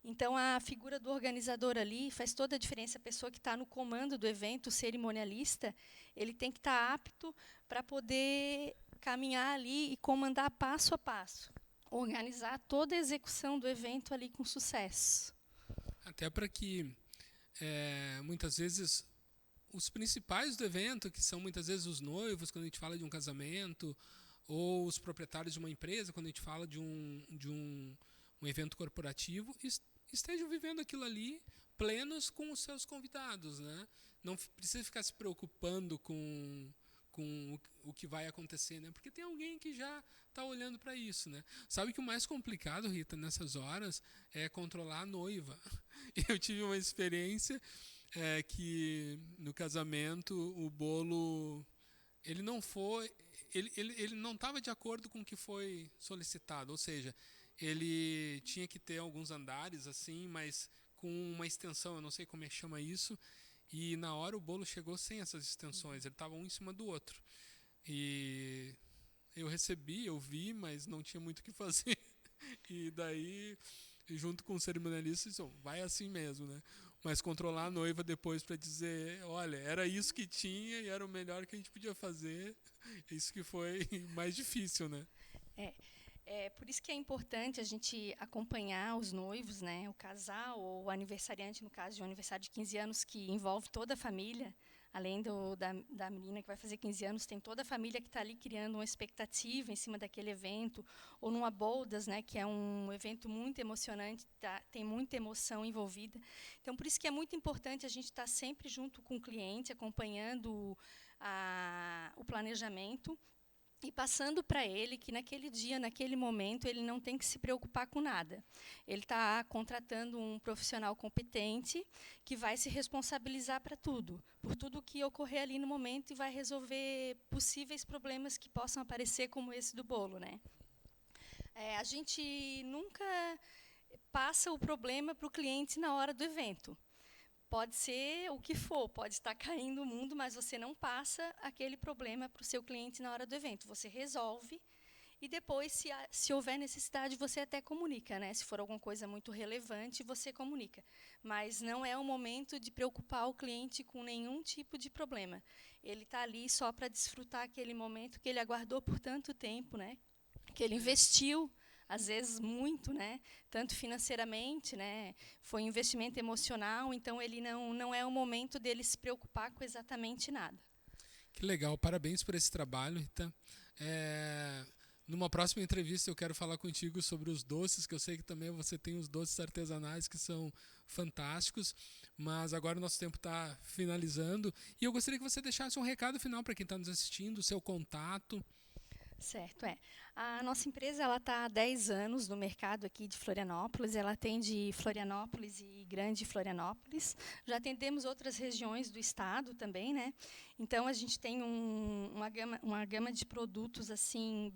Então, a figura do organizador ali faz toda a diferença. A pessoa que está no comando do evento, o cerimonialista, ele tem que estar apto para poder caminhar ali e comandar passo a passo, organizar toda a execução do evento ali com sucesso. Até para que, muitas vezes, os principais do evento, que são muitas vezes os noivos, quando a gente fala de um casamento, ou os proprietários de uma empresa, quando a gente fala de um evento corporativo, estejam vivendo aquilo ali plenos com os seus convidados, né? Não precisa ficar se preocupando com o que vai acontecer, né? Porque tem alguém que já está olhando para isso, né? Sabe que o mais complicado, Rita, nessas horas é controlar a noiva. Eu tive uma experiência que no casamento o bolo ele não estava de acordo com o que foi solicitado, ou seja, ele tinha que ter alguns andares assim, mas com uma extensão, eu não sei como é que chama isso, e na hora o bolo chegou sem essas extensões, ele estava um em cima do outro. E eu recebi, eu vi, mas não tinha muito o que fazer. E daí, junto com o cerimonialista, disse, vai assim mesmo, né? Mas controlar a noiva depois para dizer, olha, era isso que tinha e era o melhor que a gente podia fazer. Isso que foi mais difícil, né? Por isso que é importante a gente acompanhar os noivos, né, o casal ou o aniversariante, no caso de um aniversário de 15 anos, que envolve toda a família, além da menina que vai fazer 15 anos, tem toda a família que está ali criando uma expectativa em cima daquele evento, ou numa bodas, né, que é um evento muito emocionante, tem muita emoção envolvida. Então, por isso que é muito importante a gente estar sempre junto com o cliente, acompanhando o planejamento, e passando para ele que naquele dia, naquele momento, ele não tem que se preocupar com nada. Ele está contratando um profissional competente que vai se responsabilizar por tudo que ocorrer ali no momento, e vai resolver possíveis problemas que possam aparecer, como esse do bolo, né? A gente nunca passa o problema para o cliente na hora do evento. Pode ser o que for, pode estar caindo o mundo, mas você não passa aquele problema para o seu cliente na hora do evento. Você resolve e depois, se houver necessidade, você até comunica, né? Se for alguma coisa muito relevante, você comunica. Mas não é o momento de preocupar o cliente com nenhum tipo de problema. Ele está ali só para desfrutar aquele momento que ele aguardou por tanto tempo, né? Que ele investiu, às vezes muito, né? Tanto financeiramente, né? Foi um investimento emocional, então ele não é o momento dele se preocupar com exatamente nada. Que legal, parabéns por esse trabalho, Rita. Numa próxima entrevista eu quero falar contigo sobre os doces, que eu sei que também você tem os doces artesanais que são fantásticos, mas agora o nosso tempo está finalizando e eu gostaria que você deixasse um recado final para quem está nos assistindo, o seu contato. Certo, A nossa empresa está há 10 anos no mercado aqui de Florianópolis. Ela atende Florianópolis e Grande Florianópolis. Já atendemos outras regiões do estado também, né? Então a gente tem uma gama de produtos assim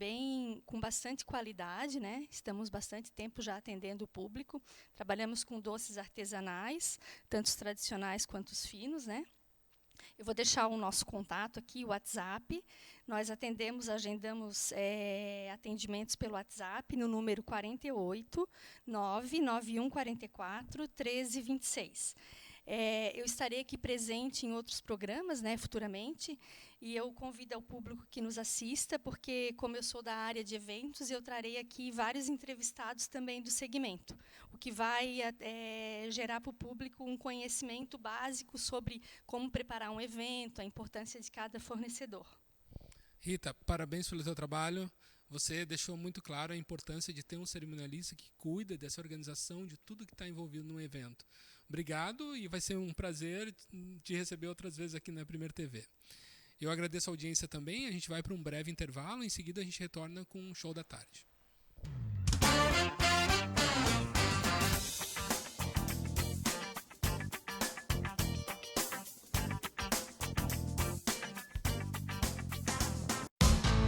com bastante qualidade, né? Estamos bastante tempo já atendendo o público. Trabalhamos com doces artesanais, tanto os tradicionais quanto os finos, né? Eu vou deixar o nosso contato aqui, o WhatsApp. Nós agendamos atendimentos pelo WhatsApp no número 48 99144 1326. Eu estarei aqui presente em outros programas, né, futuramente, e eu convido ao público que nos assista, porque, como eu sou da área de eventos, eu trarei aqui vários entrevistados também do segmento, o que vai gerar para o público um conhecimento básico sobre como preparar um evento, a importância de cada fornecedor. Rita, parabéns pelo teu trabalho. Você deixou muito claro a importância de ter um cerimonialista que cuida dessa organização, de tudo que está envolvido no evento. Obrigado e vai ser um prazer te receber outras vezes aqui na Primeira TV. Eu agradeço a audiência também. A gente vai para um breve intervalo. Em seguida, a gente retorna com o Show da Tarde.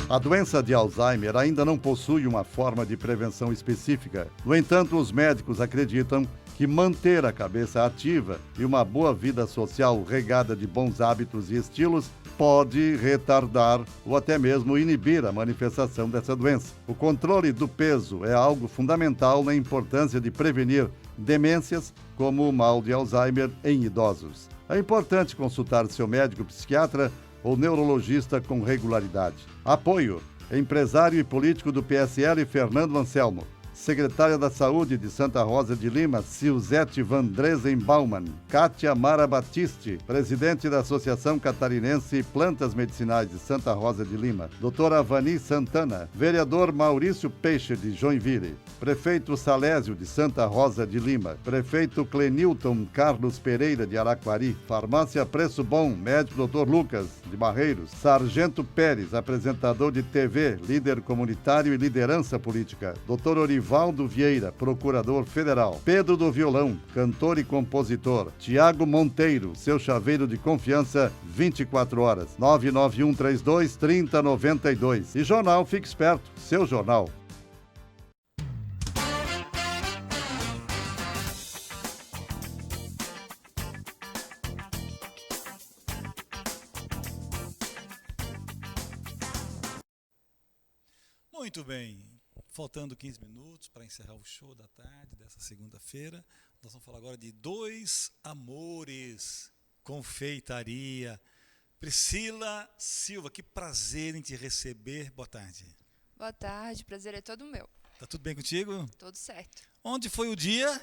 A doença de Alzheimer ainda não possui uma forma de prevenção específica. No entanto, os médicos acreditam que manter a cabeça ativa e uma boa vida social regada de bons hábitos e estilos pode retardar ou até mesmo inibir a manifestação dessa doença. O controle do peso é algo fundamental na importância de prevenir demências como o mal de Alzheimer em idosos. É importante consultar seu médico psiquiatra ou neurologista com regularidade. Apoio: empresário e político do PSL, Fernando Anselmo. Secretária da Saúde de Santa Rosa de Lima, Silzete Van Dresen Baumann. Kátia Mara Batiste, presidente da Associação Catarinense Plantas Medicinais de Santa Rosa de Lima. Doutora Vani Santana. Vereador Maurício Peixe, de Joinville. Prefeito Salésio, de Santa Rosa de Lima. Prefeito Clenilton Carlos Pereira, de Araquari. Farmácia Preço Bom, médico Dr. Lucas, de Barreiros. Sargento Pérez, apresentador de TV, líder comunitário e liderança política. Dr. Orivaldo Vieira, procurador federal. Pedro do Violão, cantor e compositor. Tiago Monteiro, seu chaveiro de confiança, 24 horas. 99132-3092. E Jornal Fique Esperto, seu jornal. Muito bem, faltando 15 minutos para encerrar o show da tarde dessa segunda-feira, nós vamos falar agora de Dois Amores, confeitaria. Priscila Silva, que prazer em te receber, boa tarde. Boa tarde, prazer é todo meu. Tá tudo bem contigo? Tudo certo. Onde foi o dia?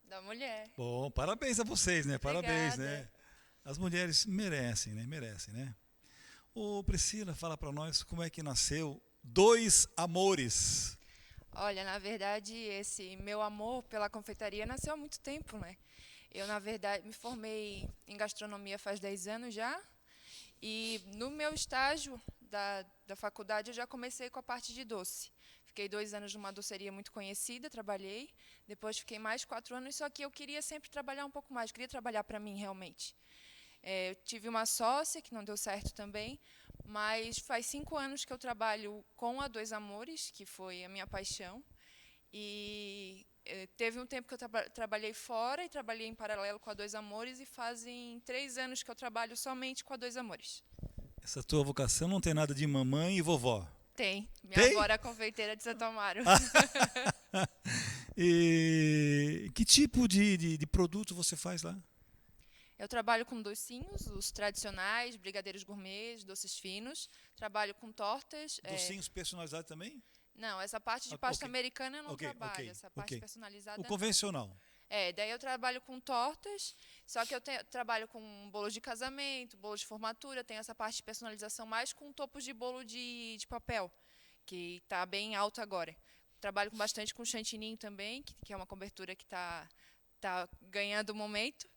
Da mulher. Bom, parabéns a vocês, né? Obrigada. Parabéns, né? As mulheres merecem, né? Merecem, né? Ô, Priscila, fala para nós como é que nasceu Dois Amores. Olha, na verdade, esse meu amor pela confeitaria nasceu há muito tempo, né? Eu, na verdade, me formei em gastronomia faz 10 anos já. E no meu estágio da faculdade eu já comecei com a parte de doce. Fiquei 2 anos numa doceria muito conhecida, trabalhei. Depois fiquei mais 4 anos, só que eu queria sempre trabalhar um pouco mais, queria trabalhar para mim realmente. Eu tive uma sócia que não deu certo também, mas faz 5 anos que eu trabalho com a Dois Amores, que foi a minha paixão. E teve um tempo que eu trabalhei fora e trabalhei em paralelo com a Dois Amores, e fazem 3 anos que eu trabalho somente com a Dois Amores. Essa tua vocação não tem nada de mamãe e vovó? Tem. Minha Tem? avó era confeiteira de Santo Amaro. E que tipo de produto você faz lá? Eu trabalho com docinhos, os tradicionais, brigadeiros gourmets, doces finos. Trabalho com tortas. Docinhos personalizados também? Não, essa parte de pasta americana eu não trabalho. Essa parte personalizada O convencional. Daí eu trabalho com tortas, só que eu trabalho com bolos de casamento, bolos de formatura, tenho essa parte de personalização mais com topos de bolo de papel, que está bem alto agora. Trabalho bastante com chantininho também, que é uma cobertura que está ganhando o momento.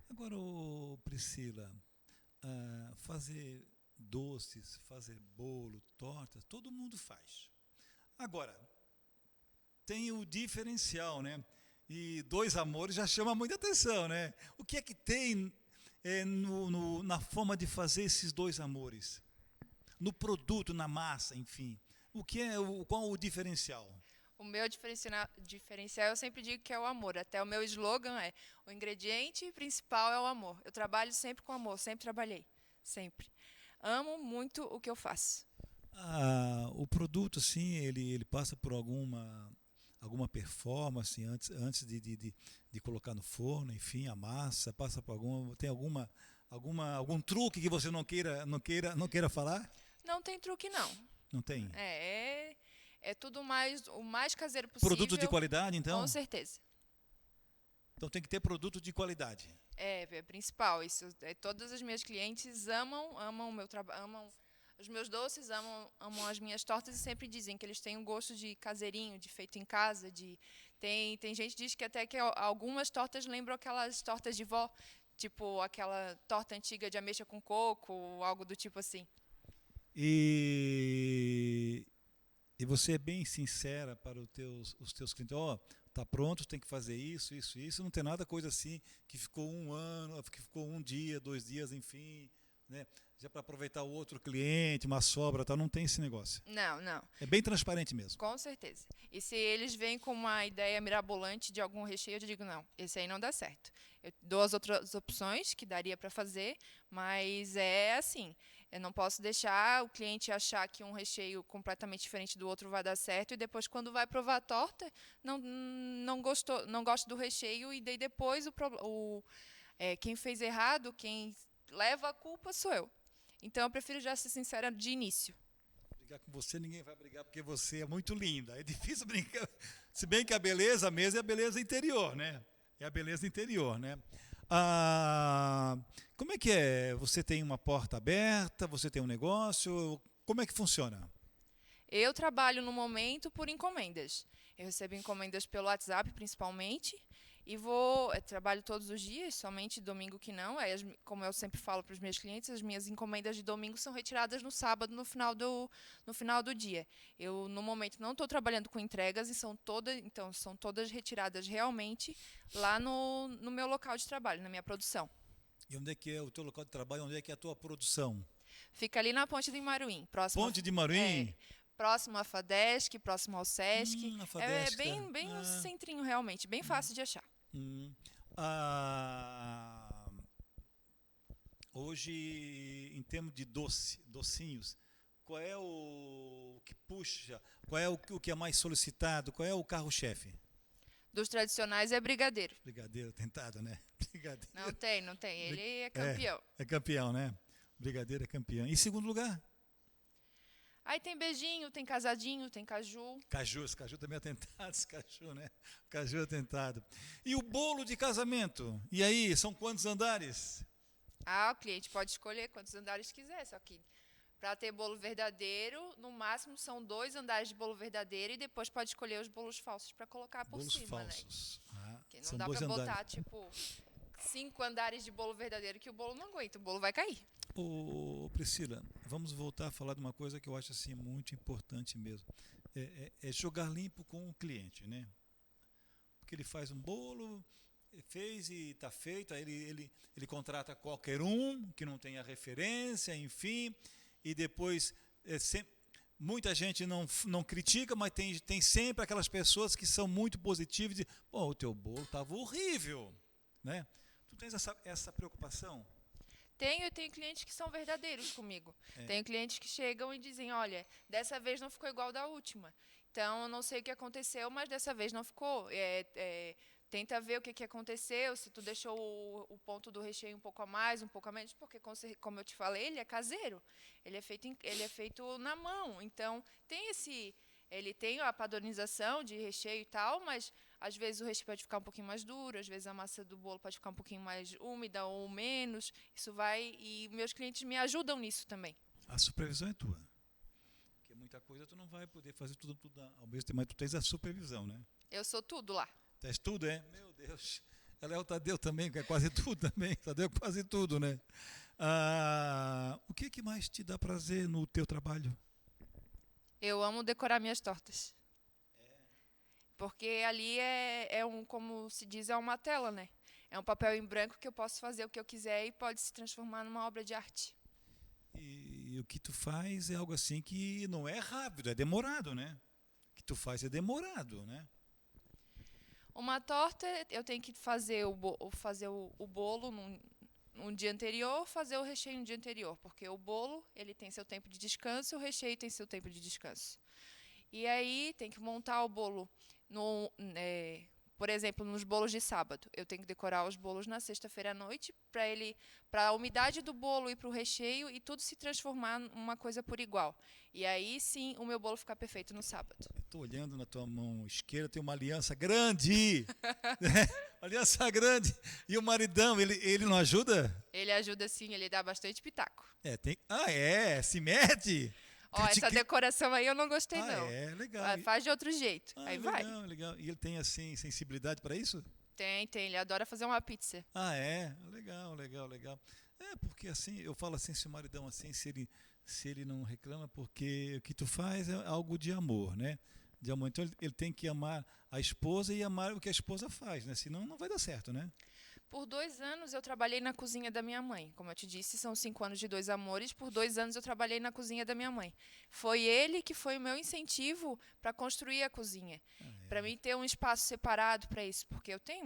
Agora, Priscila, fazer doces, fazer bolo, tortas, todo mundo faz. Agora, tem o diferencial, né? E Dois Amores já chama muita atenção, né? O que é que tem na forma de fazer esses dois amores? No produto, na massa, enfim. Qual o diferencial? O meu diferencial eu sempre digo que é o amor. Até o meu slogan é: o ingrediente principal é o amor. Eu trabalho sempre com amor, sempre trabalhei. Sempre. Amo muito o que eu faço. O produto, assim, ele passa por alguma performance antes de colocar no forno, enfim, a massa, passa por tem algum truque que você não queira falar? Não tem truque, não. Não tem? É tudo o mais caseiro possível. Produto de qualidade, então? Com certeza. Então tem que ter produto de qualidade. É principal. Isso, todas as minhas clientes amam o meu trabalho, amam os meus doces, amam as minhas tortas e sempre dizem que eles têm um gosto de caseirinho, de feito em casa. Tem gente que diz que até que algumas tortas lembram aquelas tortas de vó, tipo aquela torta antiga de ameixa com coco, algo do tipo assim. E você é bem sincera para os teus clientes. Tá pronto, tem que fazer isso. Não tem nada coisa assim que ficou um ano, que ficou um dia, 2 dias, enfim, né? Já para aproveitar o outro cliente, uma sobra, tal, não tem esse negócio. Não. É bem transparente mesmo. Com certeza. E se eles vêm com uma ideia mirabolante de algum recheio, eu digo, não, esse aí não dá certo. Eu dou as outras opções que daria para fazer, mas é assim, eu não posso deixar o cliente achar que um recheio completamente diferente do outro vai dar certo e depois, quando vai provar a torta, não gosta do recheio e daí depois quem fez errado, quem leva a culpa sou eu. Então, eu prefiro já ser sincera de início. Brigar com você, ninguém vai brigar porque você é muito linda. É difícil brincar. Se bem que a beleza mesmo é a beleza interior, né? É a beleza interior, né? Como é que é? Você tem uma porta aberta? Você tem um negócio? Como é que funciona? Eu trabalho no momento por encomendas. Eu recebo encomendas pelo WhatsApp, principalmente. E trabalho todos os dias, somente domingo que não. Como eu sempre falo para os meus clientes, as minhas encomendas de domingo são retiradas no sábado, no final do dia. Eu, no momento, não estou trabalhando com entregas e são todas retiradas realmente lá no meu local de trabalho, na minha produção. E onde é que é o teu local de trabalho? Onde é que é a tua produção? Fica ali na Ponte de Imaruim. Ponte de Imaruim? Próximo à FADESC, próximo ao SESC. FADESC, bem no centrinho, realmente, bem fácil de achar. Hoje, em termos de docinhos, qual é o que puxa? Qual é o que é mais solicitado? Qual é o carro-chefe? Dos tradicionais é brigadeiro. Brigadeiro, tentado, né? Brigadeiro. Não tem. Ele é campeão. É campeão, né? Brigadeiro é campeão. Em segundo lugar? Aí tem beijinho, tem casadinho, tem caju. Esse caju também é tentado, esse caju, né? O caju é tentado. E o bolo de casamento? E aí, são quantos andares? O cliente pode escolher quantos andares quiser, só que para ter bolo verdadeiro, no máximo são 2 andares de bolo verdadeiro e depois pode escolher os bolos falsos para colocar por cima, falsos. Né? Que não dá para botar, tipo, 5 andares de bolo verdadeiro que o bolo não aguenta, o bolo vai cair. Priscila, vamos voltar a falar de uma coisa que eu acho assim muito importante mesmo. É jogar limpo com o cliente, né? Porque ele faz um bolo, fez e está feito, aí ele contrata qualquer um que não tenha referência, enfim, e depois muita gente não critica, mas tem sempre aquelas pessoas que são muito positivas e dizem, o teu bolo estava horrível, né? Tu tens essa preocupação? Tenho clientes que são verdadeiros comigo. Tenho clientes que chegam e dizem, olha, dessa vez não ficou igual da última. Então, eu não sei o que aconteceu, mas dessa vez não ficou. Tenta ver o que aconteceu, se tu deixou o ponto do recheio um pouco a mais, um pouco a menos, porque, como eu te falei, ele é caseiro. Ele é feito na mão. Então, ele tem a padronização de recheio e tal, mas às vezes o recheio pode ficar um pouquinho mais duro, às vezes a massa do bolo pode ficar um pouquinho mais úmida ou menos. Isso vai... E meus clientes me ajudam nisso também. A supervisão é tua. Porque muita coisa tu não vai poder fazer tudo ao mesmo tempo, mas tu tens a supervisão, né? Eu sou tudo lá. Tu és tudo, é? Meu Deus. Ela é o Tadeu também, que é quase tudo também. Tadeu é quase tudo, né? O que mais te dá prazer no teu trabalho? Eu amo decorar minhas tortas. Porque ali como se diz, é uma tela, né? É um papel em branco que eu posso fazer o que eu quiser e pode se transformar numa obra de arte. E o que tu faz é algo assim que não é rápido, é demorado, né? O que tu faz é demorado, né? Uma torta, eu tenho que fazer o bolo um dia anterior, fazer o recheio no dia anterior, porque o bolo ele tem seu tempo de descanso, o recheio tem seu tempo de descanso. E aí tem que montar o bolo, por exemplo, nos bolos de sábado. Eu tenho que decorar os bolos na sexta-feira à noite para a umidade do bolo ir para o recheio e tudo se transformar numa coisa por igual. E aí sim o meu bolo ficar perfeito no sábado. Estou olhando na tua mão esquerda, tem uma aliança grande. Aliança grande. E o maridão, ele não ajuda? Ele ajuda sim, ele dá bastante pitaco. Se mede? Essa decoração aí eu não gostei, não. Legal. Faz de outro jeito. Aí legal, vai. Legal. E ele tem, assim, sensibilidade para isso? Tem. Ele adora fazer uma pizza. Legal. Porque assim, eu falo assim, se o maridão assim, se ele não reclama, porque o que tu faz é algo de amor, né? De amor. Então ele tem que amar a esposa e amar o que a esposa faz, né? Senão não vai dar certo, né? Por 2 anos eu trabalhei na cozinha da minha mãe. Como eu te disse, são 5 anos de 2 amores. Por 2 anos eu trabalhei na cozinha da minha mãe. Foi ele que foi o meu incentivo para construir a cozinha. Para mim ter um espaço separado para isso. Porque eu tenho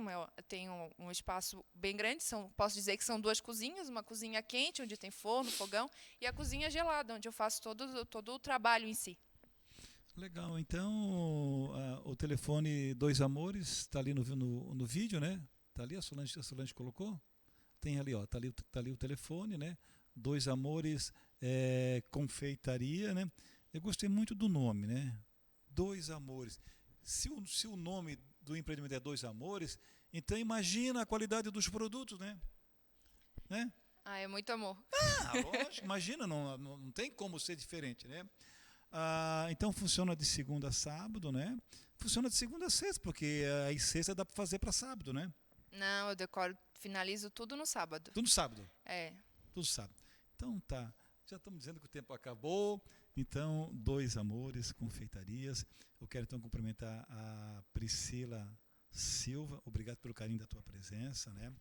um espaço bem grande. Posso dizer que são 2 cozinhas. Uma cozinha quente, onde tem forno, fogão. E a cozinha gelada, onde eu faço todo o trabalho em si. Legal. Então, o telefone Dois Amores está ali no vídeo, né? Tá ali, a Solange colocou? Tem ali, ó, tá ali o telefone, né? Dois Amores Confeitaria, né? Eu gostei muito do nome, né? Dois Amores. Se o nome do empreendimento é Dois Amores, então imagina a qualidade dos produtos, né? É muito amor. Lógico, imagina, não tem como ser diferente, né? Então funciona de segunda a sábado, né? Funciona de segunda a sexta, porque aí sexta dá para fazer para sábado, né? Não, eu finalizo tudo no sábado. Tudo no sábado? Tudo sábado. Então tá, já estamos dizendo que o tempo acabou. Então, Dois Amores Confeitarias. Eu quero então cumprimentar a Priscila Silva. Obrigado pelo carinho da tua presença, né?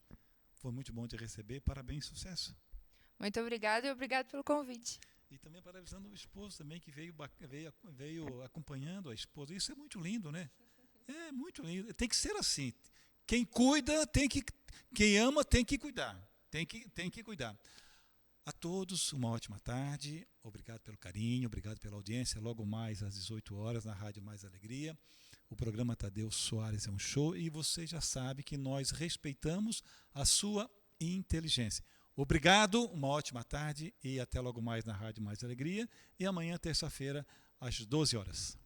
Foi muito bom te receber. Parabéns, sucesso. Muito obrigada e obrigado pelo convite. E também parabenizando o esposo também, que veio acompanhando a esposa. Isso é muito lindo, né? É muito lindo. Tem que ser assim. Quem cuida, quem ama, tem que cuidar. Tem que cuidar. A todos, uma ótima tarde. Obrigado pelo carinho, obrigado pela audiência. Logo mais às 18 horas na Rádio Mais Alegria. O programa Tadeu Soares é um show e você já sabe que nós respeitamos a sua inteligência. Obrigado, uma ótima tarde e até logo mais na Rádio Mais Alegria. E amanhã, terça-feira, às 12 horas.